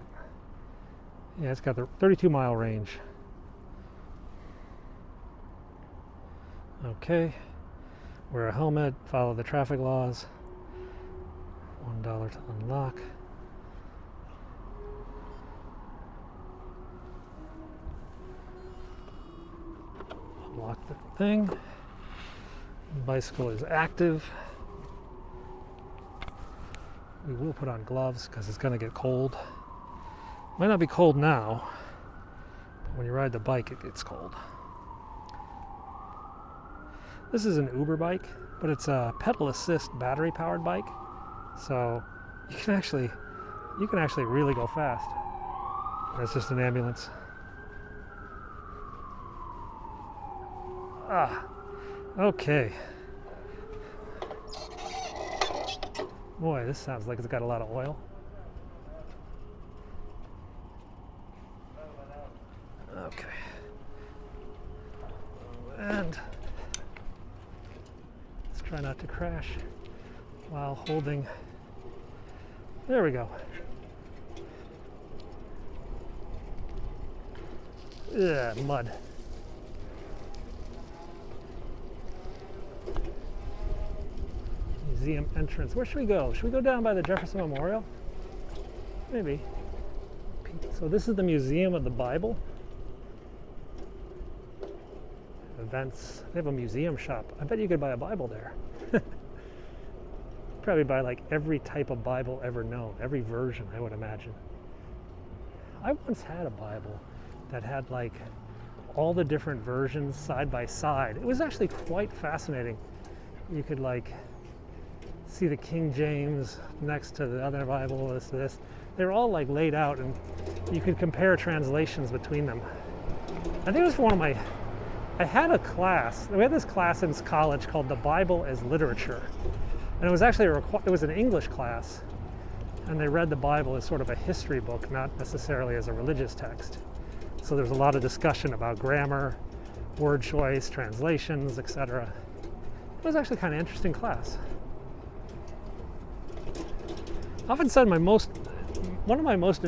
Yeah, it's got the 32-mile range. Okay. Wear a helmet, follow the traffic laws. $1 to unlock. Unlock the thing. Bicycle is active. We will put on gloves because it's going to get cold. Might not be cold now, but when you ride the bike, it gets cold. This is an Uber bike, but it's a pedal assist battery powered bike, so you can actually really go fast. That's just an ambulance. Okay. Boy, this sounds like it's got a lot of oil. Okay. And let's try not to crash while holding. There we go. Ugh, mud. Museum entrance. Where should we go? Should we go down by the Jefferson Memorial? Maybe. So this is the Museum of the Bible. Events. They have a museum shop. I bet you could buy a Bible there. Probably buy like every type of Bible ever known, every version, I would imagine. I once had a Bible that had like all the different versions side by side. It was actually quite fascinating. You could like see the King James next to the other Bible, this. They were all like laid out and you could compare translations between them. I think it was for one of my, I had a class, we had this class in college called The Bible as Literature. And it was actually, it was an English class. And they read the Bible as sort of a history book, not necessarily as a religious text. So there's a lot of discussion about grammar, word choice, translations, etc. It was actually kind of interesting class. I often said one of my most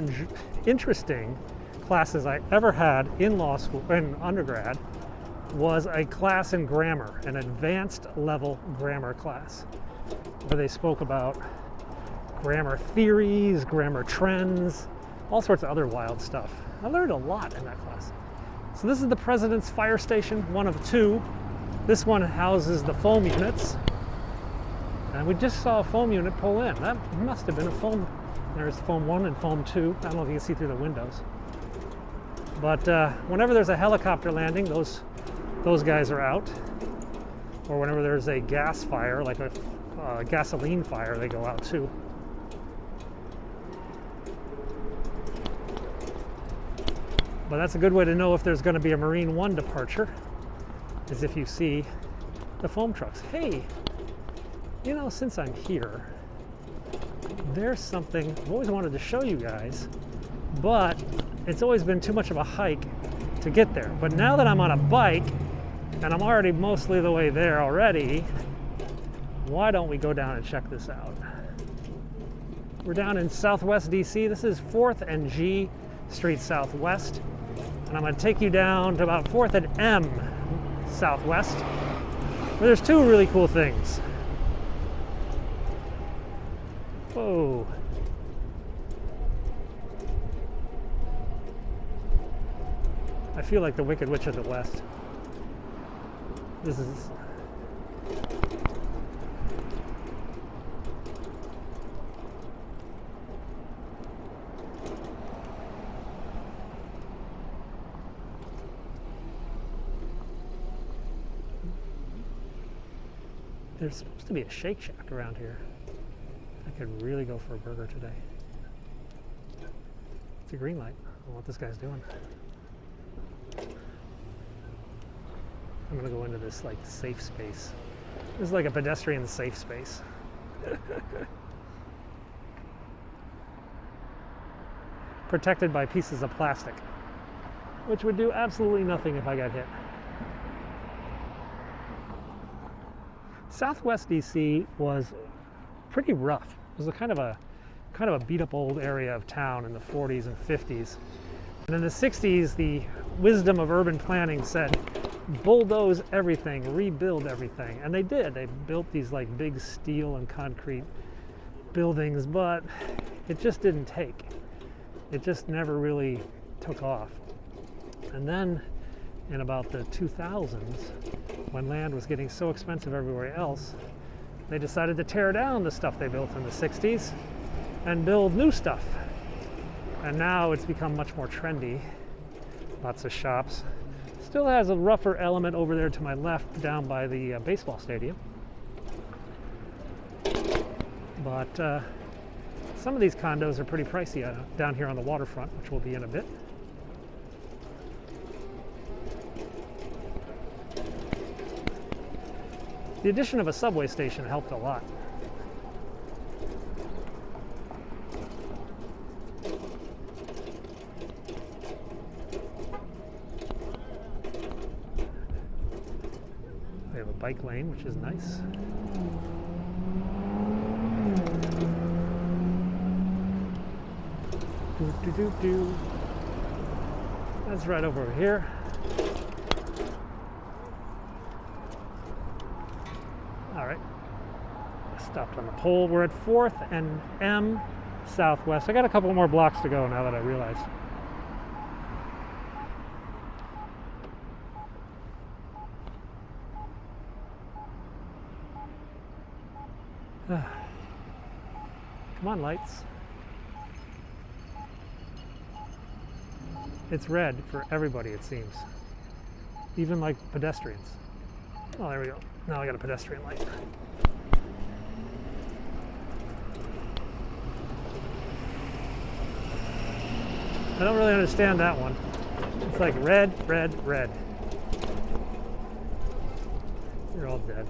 interesting classes I ever had in law school, in undergrad, was a class in grammar, an advanced level grammar class, where they spoke about grammar theories, grammar trends, all sorts of other wild stuff. I learned a lot in that class. So this is the President's Fire Station, one of two. This one houses the foam units. And we just saw a foam unit pull in. That must have been a foam. There's foam 1 and foam 2. I don't know if you can see through the windows. But whenever there's a helicopter landing, those those guys are out. Or whenever there's a gas fire, like a gasoline fire, they go out too. But that's a good way to know if there's going to be a Marine One departure, is if you see the foam trucks. Hey, you know, since I'm here, there's something I've always wanted to show you guys, but it's always been too much of a hike to get there. But now that I'm on a bike, and I'm already mostly the way there already, why don't we go down and check this out? We're down in Southwest DC. This is 4th and G Street Southwest. And I'm going to take you down to about 4th and M Southwest, where there's two really cool things. Whoa. I feel like the Wicked Witch of the West. This is... There's supposed to be a Shake Shack around here. I could really go for a burger today. It's a green light. I don't know what this guy's doing. I'm gonna go into this like safe space. This is like a pedestrian safe space. Protected by pieces of plastic, which would do absolutely nothing if I got hit. Southwest DC was pretty rough. It was a kind of a beat up old area of town in the 40s and 50s. And in the 60s, the wisdom of urban planning said, bulldoze everything, rebuild everything. And they did. They built these like big steel and concrete buildings, but it just didn't take. It just never really took off. And then in about the 2000s, when land was getting so expensive everywhere else, they decided to tear down the stuff they built in the 60s and build new stuff. And now it's become much more trendy. Lots of shops. Still has a rougher element over there to my left, down by the baseball stadium. But some of these condos are pretty pricey down here on the waterfront, which we'll be in a bit. The addition of a subway station helped a lot. We have a bike lane, which is nice. That's right over here. All right, stopped on the pole. We're at 4th and M Southwest. I got a couple more blocks to go now that I realize. Come on, lights. It's red for everybody, it seems. Even like pedestrians. Oh, there we go. Now I got a pedestrian light. I don't really understand that one. It's like red, red, red. You're all dead.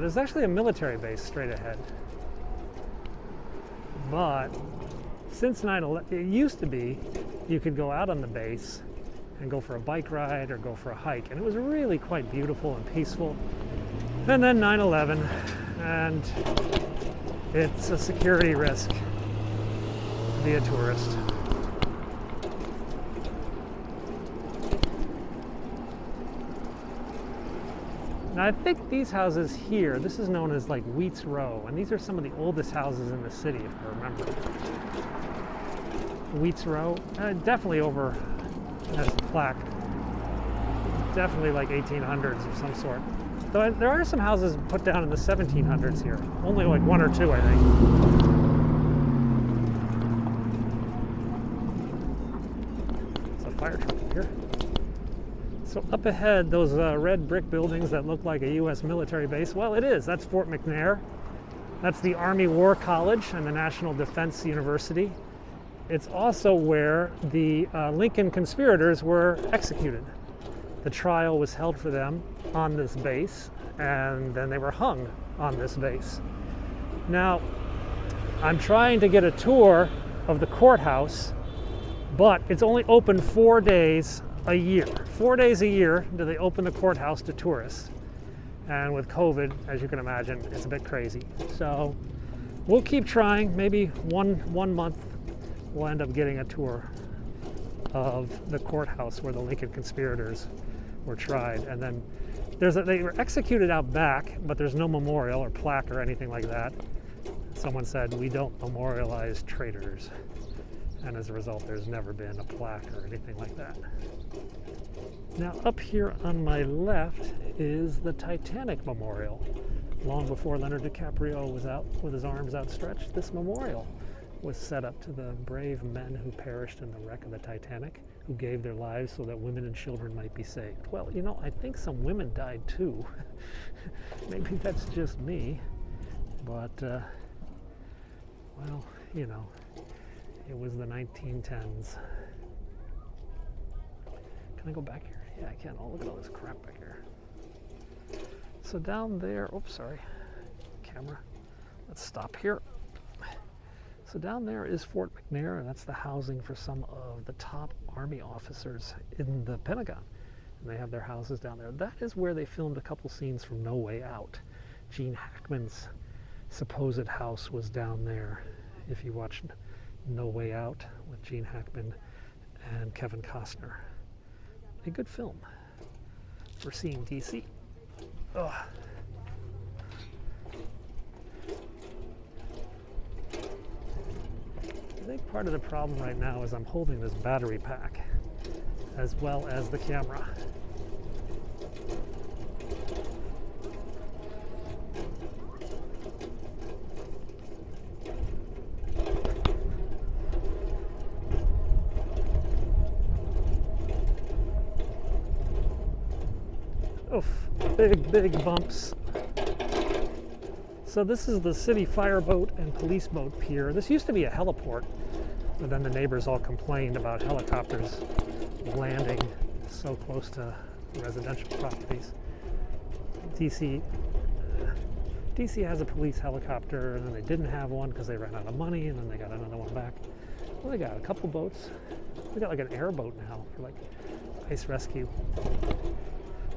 There's actually a military base straight ahead. But since 9/11, it used to be you could go out on the base and go for a bike ride or go for a hike, and it was really quite beautiful and peaceful. And then 9/11, and it's a security risk to be a tourist. Now I think these houses here, this is known as like Wheats Row, and these are some of the oldest houses in the city, if I remember. Wheats Row, definitely over, has a plaque, definitely like 1800s of some sort. Though there are some houses put down in the 1700s here. Only like one or two, I think. There's a fire truck here. So up ahead, those red brick buildings that look like a U.S. military base, well, it is. That's Fort Mcnair. That's the Army War College and the National Defense University. It's also where the Lincoln conspirators were executed. The trial was held for them on this base, and then they were hung on this base. Now, I'm trying to get a tour of the courthouse, but it's only open 4 days a year. 4 days a year do they open the courthouse to tourists. And with COVID, as you can imagine, it's a bit crazy. So we'll keep trying. Maybe one month we'll end up getting a tour of the courthouse where the Lincoln conspirators were tried. And then they were executed out back, but there's no memorial or plaque or anything like that. Someone said, "We don't memorialize traitors." And as a result, there's never been a plaque or anything like that. Now up here on my left is the Titanic Memorial. Long before Leonardo DiCaprio was out with his arms outstretched, this memorial was set up to the brave men who perished in the wreck of the Titanic, who gave their lives so that women and children might be saved. Well, you know, I think some women died too. Maybe that's just me, but, well, you know, it was the 1910s. Can I go back here? Yeah, I can. Oh, look at all this crap back here. So down there, oops, sorry, camera. Let's stop here. So down there is Fort Mcnair, and that's the housing for some of the top Army officers in the Pentagon. And they have their houses down there. That is where they filmed a couple scenes from No Way Out. Gene Hackman's supposed house was down there. If you watch No Way Out with Gene Hackman and Kevin Costner. A good film. We're seeing DC. Ugh. I think part of the problem right now is I'm holding this battery pack as well as the camera. Oof, big bumps. So this is the city fireboat and police boat pier. This used to be a heliport, but then the neighbors all complained about helicopters landing so close to residential properties. DC has a police helicopter, and then they didn't have one because they ran out of money, and then they got another one back. Well, they got a couple boats. They got like an airboat now for like ice rescue.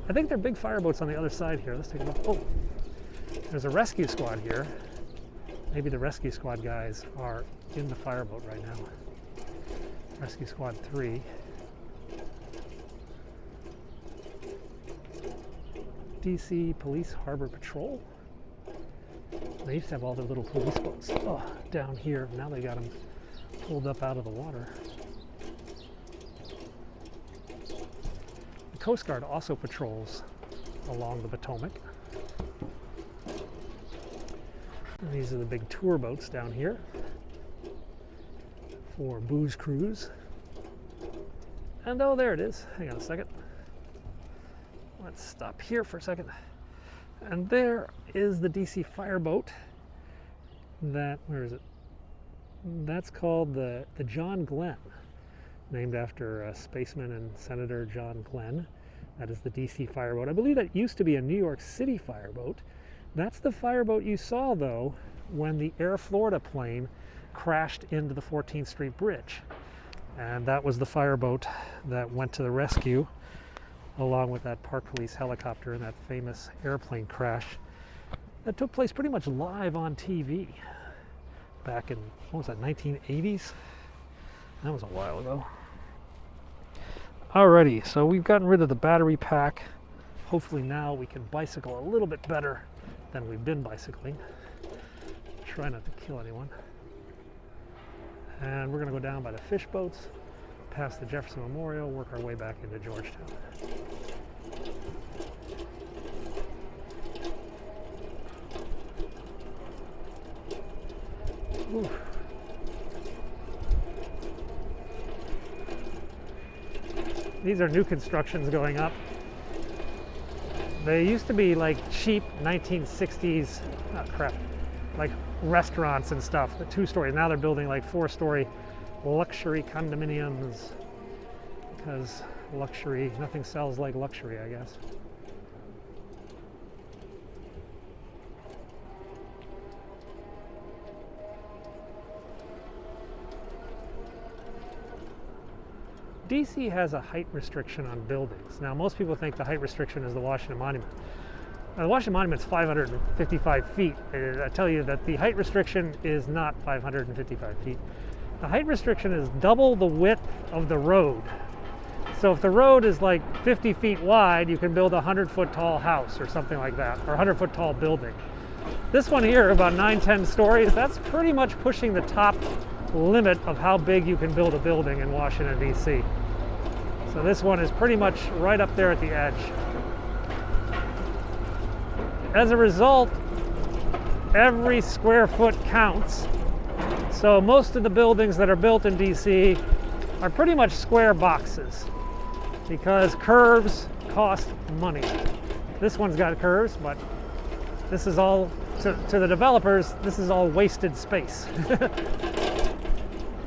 I think there are big fireboats on the other side here. Let's take a look. Oh, there's a rescue squad here. Maybe the rescue squad guys are in the fireboat right now. Rescue Squad 3. DC Police Harbor Patrol. They used to have all their little police boats down here. Now they got them pulled up out of the water. The Coast Guard also patrols along the Potomac. And these are the big tour boats down here for booze cruise. And oh, there it is. Hang on a second. Let's stop here for a second. And there is the DC fireboat. Where is it? That's called the John Glenn, named after spaceman and Senator John Glenn. That is the DC fireboat. I believe that used to be a New York City fireboat. That's the fireboat you saw, though, when the Air Florida plane crashed into the 14th Street Bridge. And that was the fireboat that went to the rescue, along with that Park Police helicopter in that famous airplane crash that took place pretty much live on TV back in, what was that, 1980s? That was a while ago. Alrighty, so we've gotten rid of the battery pack. Hopefully now we can bicycle a little bit better than we've been bicycling. Try not to kill anyone. And we're going to go down by the fish boats, past the Jefferson Memorial, work our way back into Georgetown. These are new constructions going up. They used to be like cheap 1960s, oh crap, like restaurants and stuff, the 2-story. Now they're building like 4-story luxury condominiums because luxury, nothing sells like luxury, I guess. DC has a height restriction on buildings. Now, most people think the height restriction is the Washington Monument. Now, the Washington Monument's 555 feet. I tell you that the height restriction is not 555 feet. The height restriction is double the width of the road. So if the road is like 50 feet wide, you can build a 100-foot tall house or something like that, or a 100-foot tall building. This one here, about 9-10 stories, that's pretty much pushing the top limit of how big you can build a building in Washington, D.C. So this one is pretty much right up there at the edge. As a result, every square foot counts. So most of the buildings that are built in D.C. are pretty much square boxes because curves cost money. This one's got curves, but this is all, to the developers, this is all wasted space.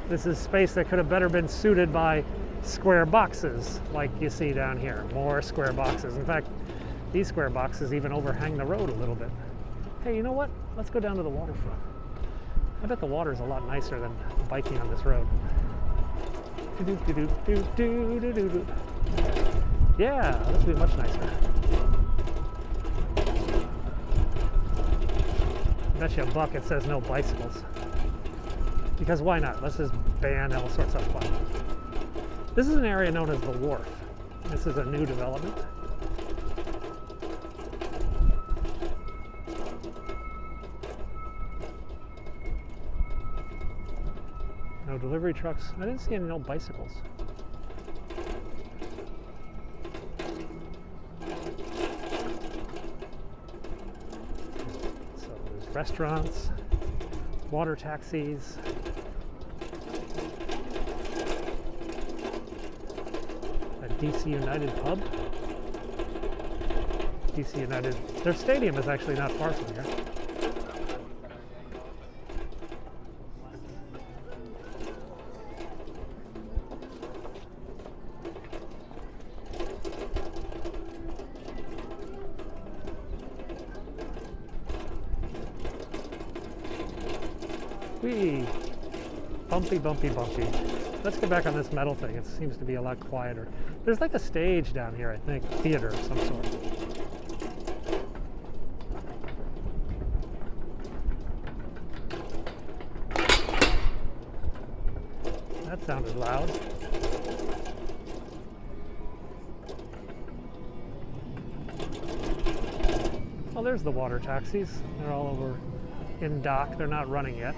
This is space that could have better been suited by square boxes like you see down here. More square boxes. In fact, these square boxes even overhang the road a little bit. Hey, you know what? Let's go down to the waterfront. I bet the water is a lot nicer than biking on this road. Yeah, this will be much nicer. I bet you $1 it says no bicycles. Because why not? Let's just ban all sorts of fun. This is an area known as the Wharf. This is a new development. No delivery trucks. I didn't see any no bicycles. So there's restaurants, water taxis. DC United pub. DC United, their stadium is actually not far from here. Whee! Bumpy, bumpy, bumpy. Let's get back on this metal thing. It seems to be a lot quieter. There's like a stage down here, I think. Theater of some sort. That sounded loud. Well, there's the water taxis. They're all over in dock. They're not running yet.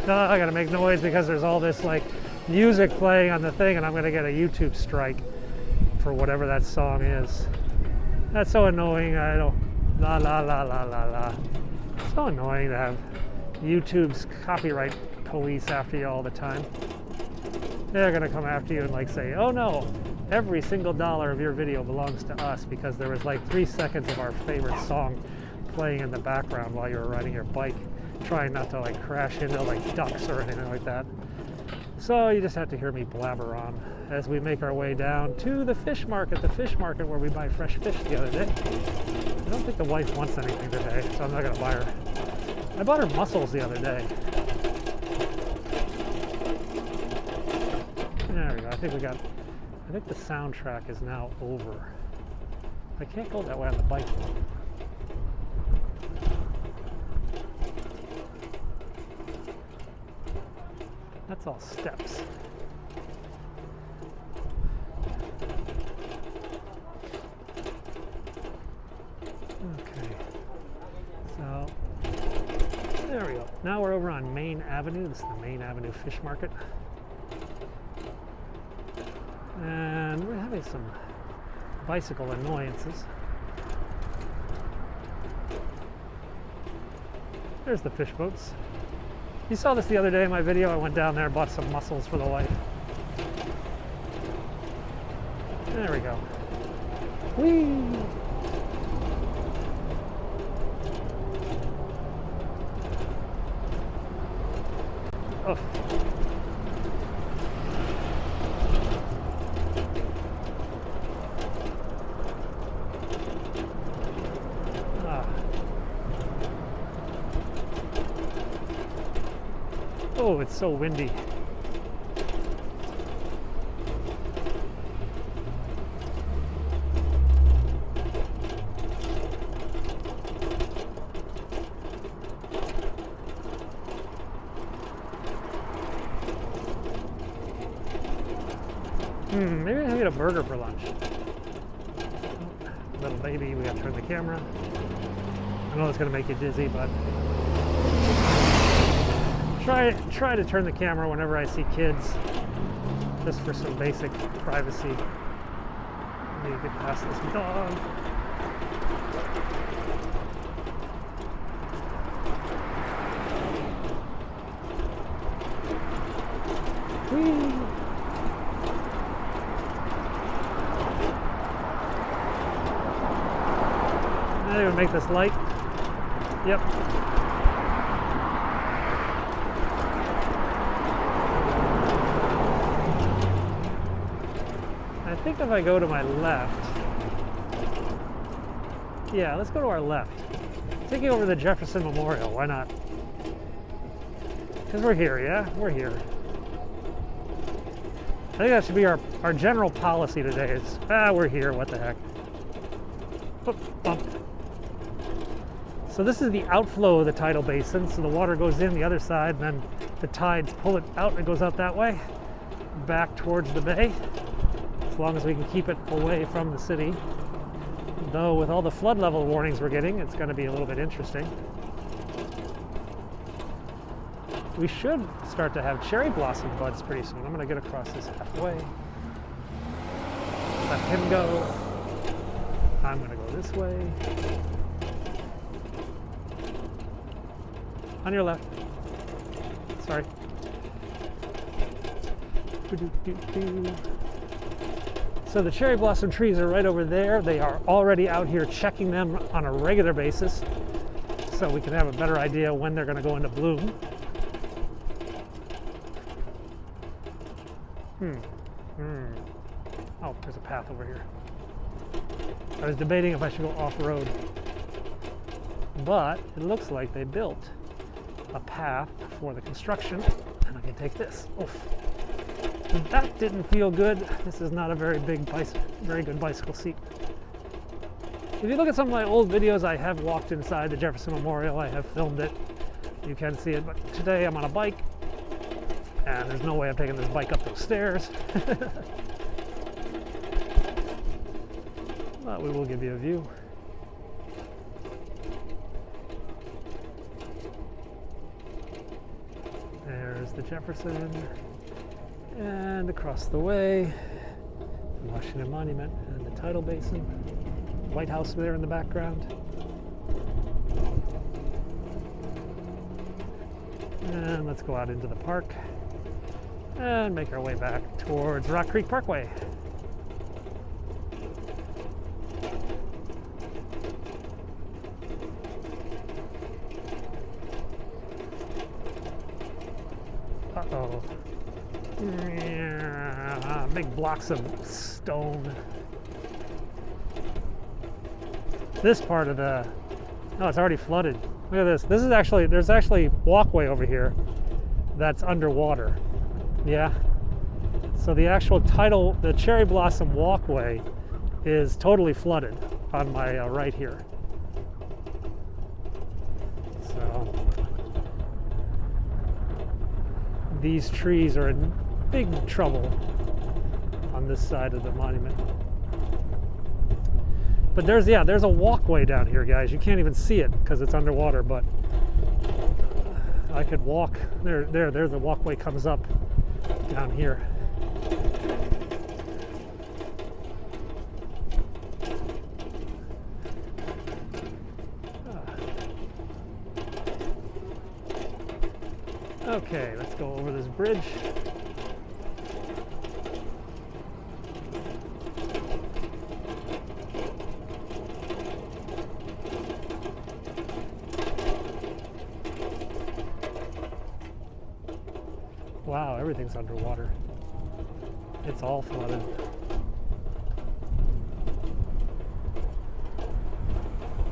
I gotta make noise because there's all this like music playing on the thing and I'm gonna get a YouTube strike for whatever that song is. That's so annoying. I don't, la la la la la la. It's so annoying to have YouTube's copyright police after you all the time. They're gonna come after you and like say, oh no, every single dollar of your video belongs to us because there was like 3 seconds of our favorite song playing in the background while you were riding your bike, trying not to like crash into like ducks or anything like that. So you just have to hear me blabber on as we make our way down to the fish market where we buy fresh fish the other day. I don't think the wife wants anything today, so I'm not gonna buy her. I bought her mussels the other day. There we go. I think the soundtrack is now over. I can't go that way on the bike though. That's all steps. Okay. So, there we go. Now we're over on Main Avenue. This is the Main Avenue Fish Market. having some bicycle annoyances. There's the fish boats. You saw this the other day in my video. I went down there and bought some mussels for the wife. There we go. Whee! Oh. Oh, it's so windy. Maybe I'll get a burger for lunch. Little baby, we have to turn the camera. I know it's going to make you dizzy, but try to turn the camera whenever I see kids, just for some basic privacy. Let me get past this dog. Whee! I didn't even make this light. Yep. I think if I go to my left, yeah, let's go to our left. Take you over to the Jefferson Memorial, why not? Because we're here, yeah? We're here. I think that should be our general policy today is, we're here, what the heck. Bump. So this is the outflow of the tidal basin. So the water goes in the other side, and then the tides pull it out, and it goes out that way, back towards the bay, as long as we can keep it away from the city. Though with all the flood level warnings we're getting, it's going to be a little bit interesting. We should start to have cherry blossom buds pretty soon. I'm going to get across this halfway. Let him go. I'm going to go this way. On your left. Sorry. So the cherry blossom trees are right over there. They are already out here checking them on a regular basis, so we can have a better idea when they're going to go into bloom. Oh, there's a path over here. I was debating if I should go off-road, but it looks like they built a path for the construction, and I can take this. Oof. That didn't feel good. This is not a very good bicycle seat. If you look at some of my old videos, I have walked inside the Jefferson Memorial. I have filmed it. You can see it, but today I'm on a bike, and there's no way I'm taking this bike up those stairs. But we will give you a view. There's the Jefferson, and across the way, the Washington Monument and the Tidal Basin. White House there in the background. And let's go out into the park and make our way back towards Rock Creek Parkway. Uh-oh. Yeah, big blocks of stone. This part of the... Oh, it's already flooded. Look at this. This is actually... There's actually walkway over here that's underwater. Yeah. So the actual Tidal, the cherry blossom walkway is totally flooded on my right here. So... These trees are in big trouble on this side of the monument. But there's a walkway down here, guys. You can't even see it because it's underwater, but I could walk. There's the walkway comes up down here. Okay, let's go over this bridge. Wow, everything's underwater. It's all flooded.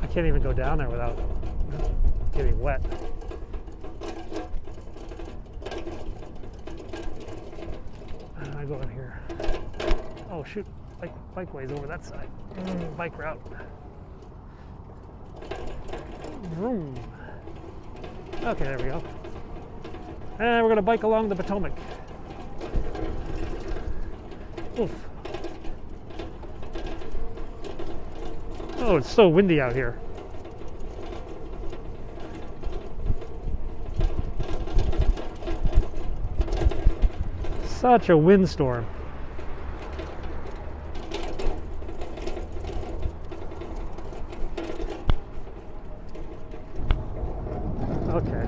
I can't even go down there without getting wet. I go in here. Oh shoot, bikeway's over that side. Bike route. Vroom. Okay, there we go. And we're gonna bike along the Potomac. Oof. Oh, it's so windy out here. Such a windstorm. Okay.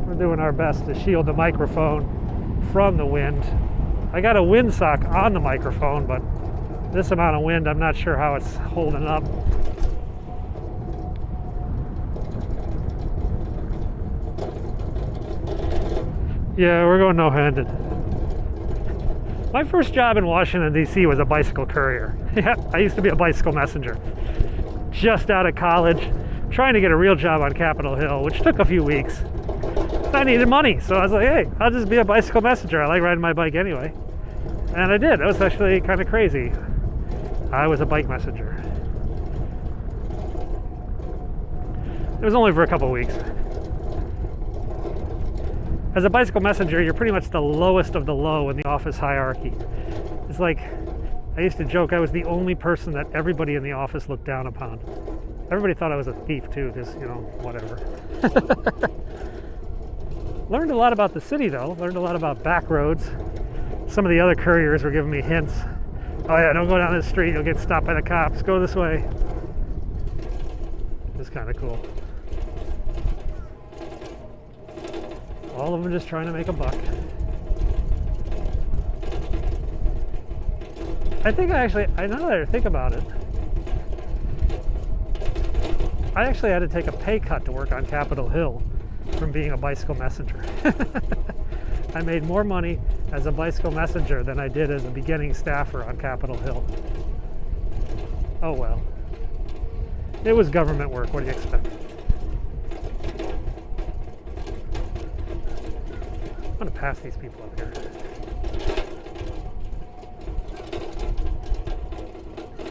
We're doing our best to shield the microphone from the wind. I got a windsock on the microphone, but this amount of wind, I'm not sure how it's holding up. Yeah, we're going no-handed. My first job in Washington, D.C. was a bicycle courier. Yeah, I used to be a bicycle messenger. Just out of college, trying to get a real job on Capitol Hill, which took a few weeks. I needed money, so I was like, hey, I'll just be a bicycle messenger. I like riding my bike anyway. And I did. It was actually kind of crazy. I was a bike messenger. It was only for a couple of weeks. As a bicycle messenger, you're pretty much the lowest of the low in the office hierarchy. It's like, I used to joke I was the only person that everybody in the office looked down upon. Everybody thought I was a thief too, just, you know, whatever. Learned a lot about the city though, learned a lot about back roads. Some of the other couriers were giving me hints. Oh yeah, don't go down this street, you'll get stopped by the cops, go this way. It's kind of cool. All of them just trying to make a buck. I think I know that I think about it, I actually had to take a pay cut to work on Capitol Hill from being a bicycle messenger. I made more money as a bicycle messenger than I did as a beginning staffer on Capitol Hill. Oh well. It was government work, what do you expect? I'm gonna pass these people up here.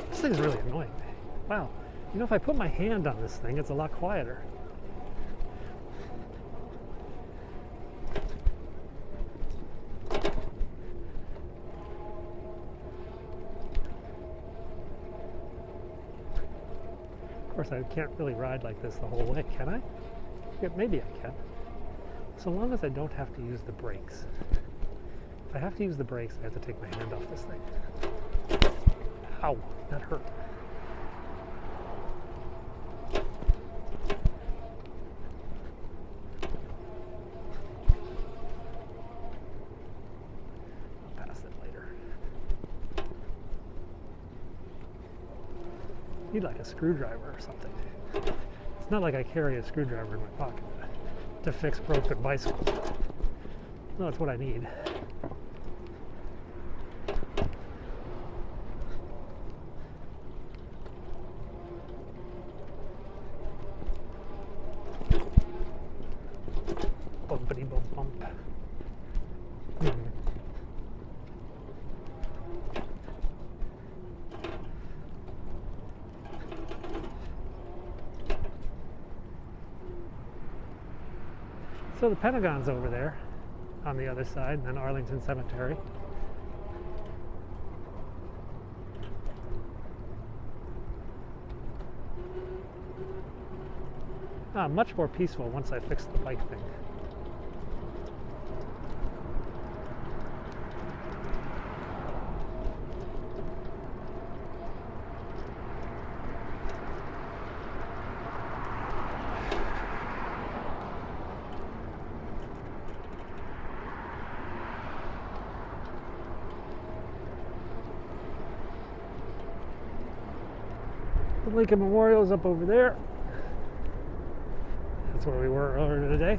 This thing's really annoying. Wow. You know, if I put my hand on this thing, it's a lot quieter. Of course, I can't really ride like this the whole way, can I? Yeah, maybe I can. So long as I don't have to use the brakes. If I have to use the brakes, I have to take my hand off this thing. Ow, that hurt. I'll pass it later. Need like a screwdriver or something. It's not like I carry a screwdriver in my pocket to fix broken bicycles. No, that's what I need. Bumpity bump bump. So the Pentagon's over there on the other side, and then Arlington Cemetery. Much more peaceful once I fix the bike thing. The Lincoln Memorial is up over there. That's where we were earlier today.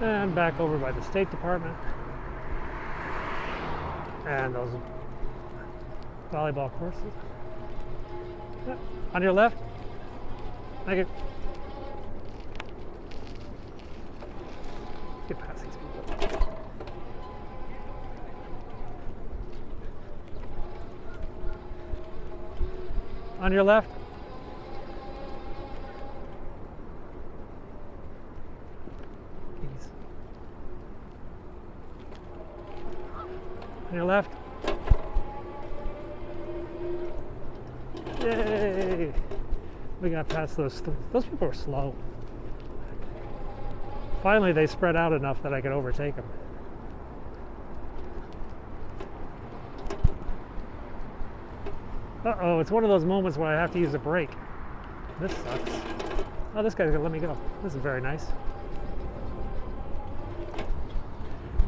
And back over by the State Department. And those volleyball courses. Yeah. On your left. Thank you. Get past these people. On your left. On your left. Yay! We got past those people are slow. Finally, they spread out enough that I could overtake them. Uh-oh, it's one of those moments where I have to use a brake. This sucks. Oh, this guy's gonna let me go. This is very nice.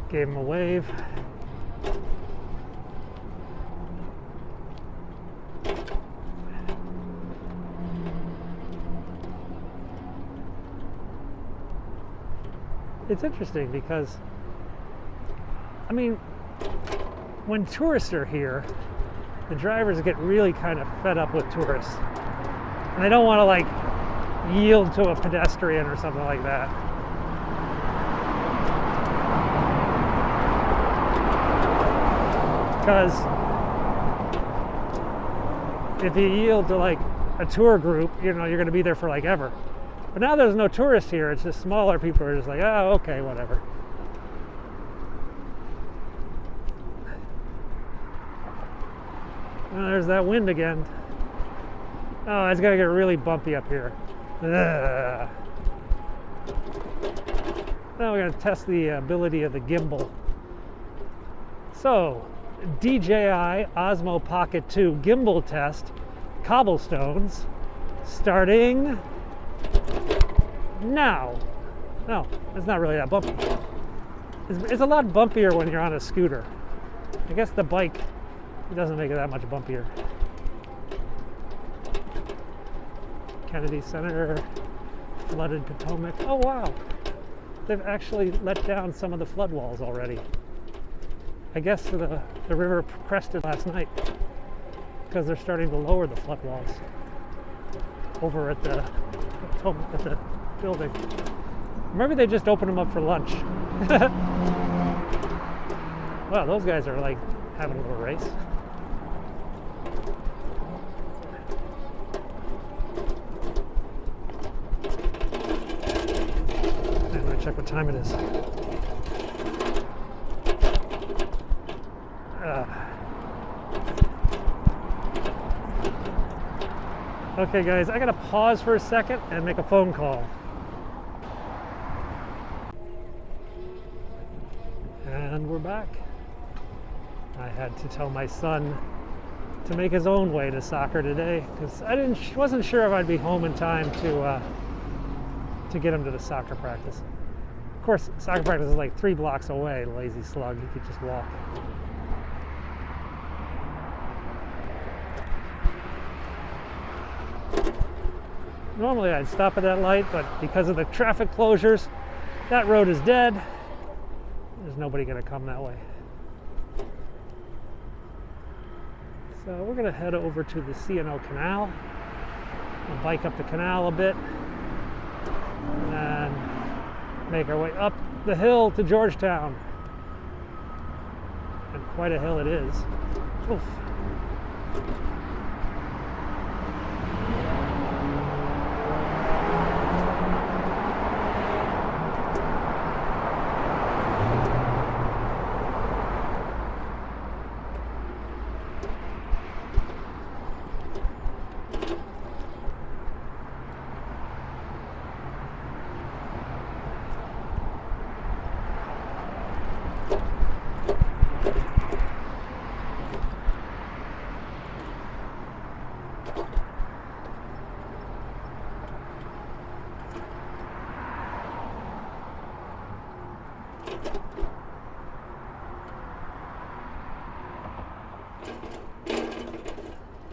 Gave him a wave. It's interesting because, I mean, when tourists are here, the drivers get really kind of fed up with tourists. And they don't want to like yield to a pedestrian or something like that. Because if you yield to like a tour group, you know, you're going to be there for like ever. But now there's no tourists here, it's just smaller people who are just like, oh, okay, whatever. Oh, there's that wind again. Oh, it's gonna get really bumpy up here. Ugh. Now we're gonna test the ability of the gimbal. So, DJI Osmo Pocket 2 gimbal test, Cobblestones, starting now. No, it's not really that bumpy. It's a lot bumpier when you're on a scooter. I guess the bike, it doesn't make it that much bumpier. Kennedy Center, flooded Potomac. Oh wow, they've actually let down some of the flood walls already. I guess the river crested last night because they're starting to lower the flood walls over at the building. Maybe they just opened them up for lunch. Wow, those guys are like having a little race. I'm gonna check what time it is. Okay guys, I gotta pause for a second and make a phone call. And we're back. I had to tell my son to make his own way to soccer today because I wasn't sure if I'd be home in time to get him to the soccer practice. Of course, soccer practice is like 3 blocks away, lazy slug, he could just walk. Normally I'd stop at that light, but because of the traffic closures, that road is dead. There's nobody gonna come that way. So we're gonna head over to the Cno Canal. We'll bike up the canal a bit and make our way up the hill to Georgetown. And quite a hill it is. Oof.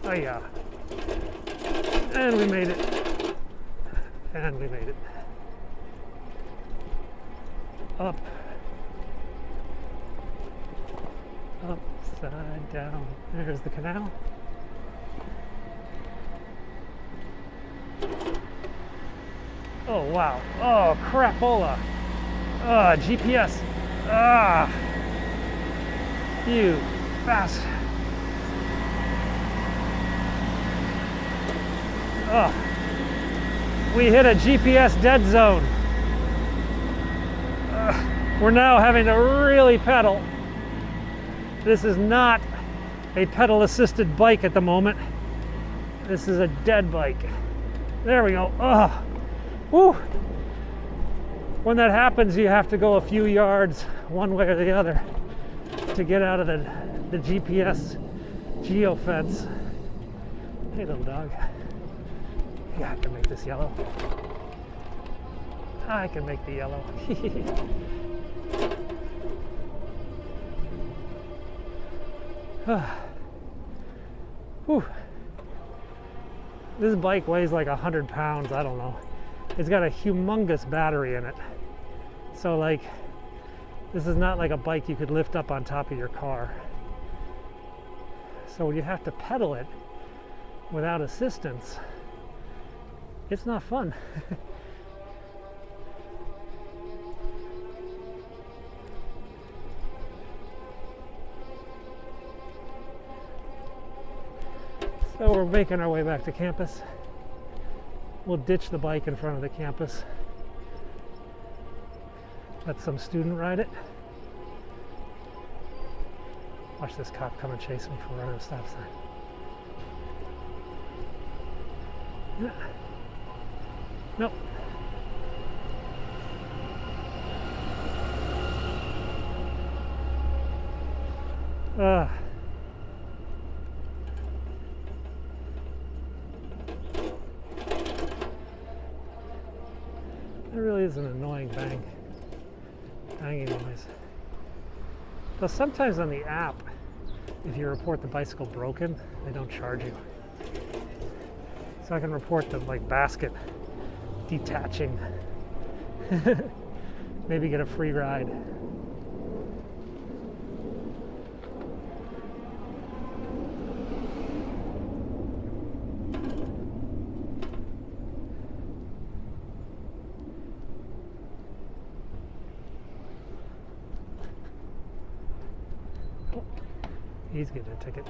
Oh yeah. And we made it. And we made it. Up. Upside down. There's the canal. Oh wow. Oh crapola. GPS. You bastard. We hit a GPS dead zone. We're now having to really pedal. This is not a pedal assisted bike at the moment. This is a dead bike. There we go. Woo. When that happens, you have to go a few yards one way or the other to get out of the GPS geofence. Hey little dog. Yeah, I can make this yellow. I can make the yellow. Whew. This bike weighs like 100 pounds, I don't know. It's got a humongous battery in it. So like, this is not like a bike you could lift up on top of your car. So you have to pedal it without assistance. It's not fun. So we're making our way back to campus. We'll ditch the bike in front of the campus. Let some student ride it. Watch this cop come and chase me for running a stop sign. Yeah. Nope. That really is an annoying banging noise. Though sometimes on the app, if you report the bicycle broken, they don't charge you. So I can report the basket detaching. Maybe get a free ride. Oh, he's getting a ticket.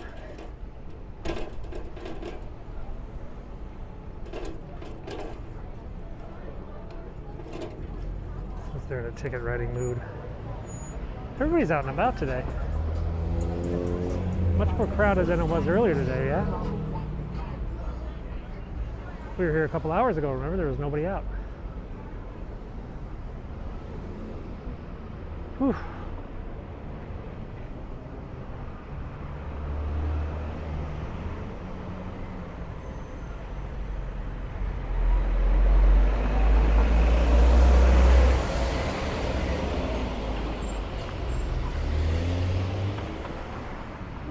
They're in a ticket writing mood. Everybody's out and about today. Much more crowded than it was earlier today, yeah? We were here a couple hours ago, remember? There was nobody out. Whew.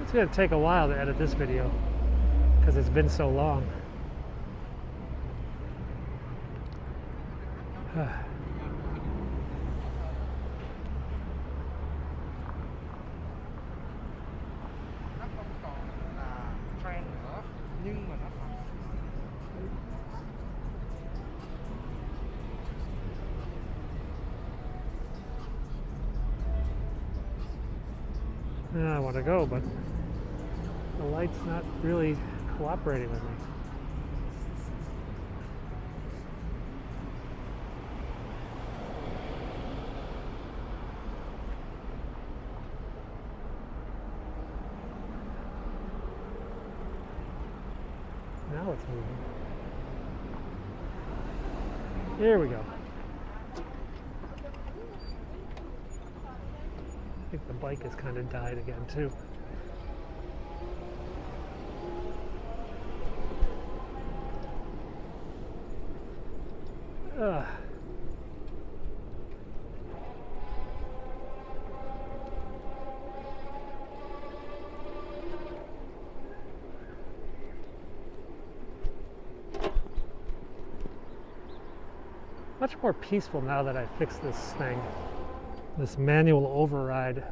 It's going to take a while to edit this video because it's been so long. I want to go, but the light's not really cooperating with me. Now it's moving. There we go. I think the bike has kind of died again too. Ugh. Much more peaceful now that I fixed this thing. This manual override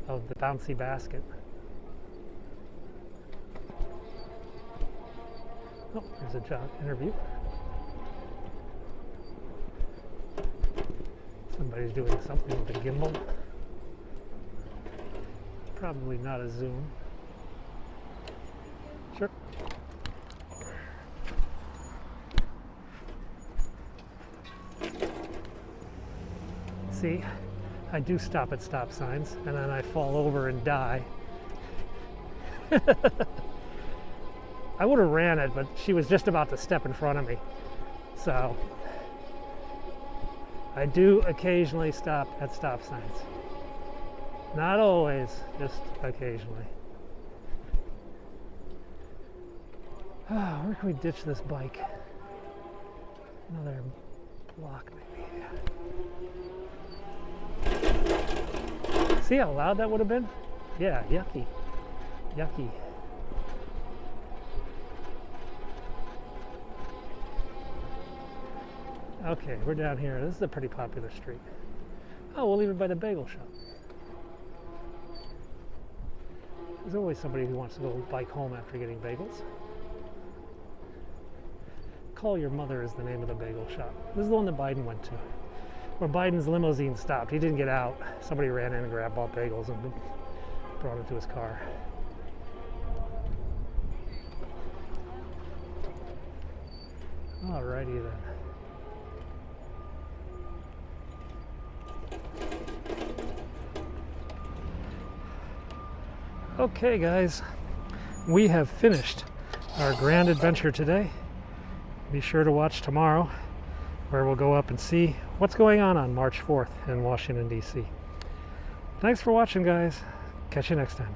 of the bouncy basket. Oh, there's a job interview. Somebody's doing something with a gimbal. Probably not a zoom. Sure. See, I do stop at stop signs and then I fall over and die. I would have ran it, but she was just about to step in front of me. So I do occasionally stop at stop signs. Not always, just occasionally. Where can we ditch this bike? Another block maybe. See how loud that would have been? Yeah, yucky. Yucky. Okay, we're down here. This is a pretty popular street. Oh, we'll leave it by the bagel shop. There's always somebody who wants to go bike home after getting bagels. Call Your Mother is the name of the bagel shop. This is the one that Biden went to, where Biden's limousine stopped. He didn't get out. Somebody ran in and bought bagels and brought it to his car. Alrighty then. Okay guys, we have finished our grand adventure today. Be sure to watch tomorrow, where we'll go up and see what's going on March 4th in Washington, D.C. Thanks for watching, guys. Catch you next time.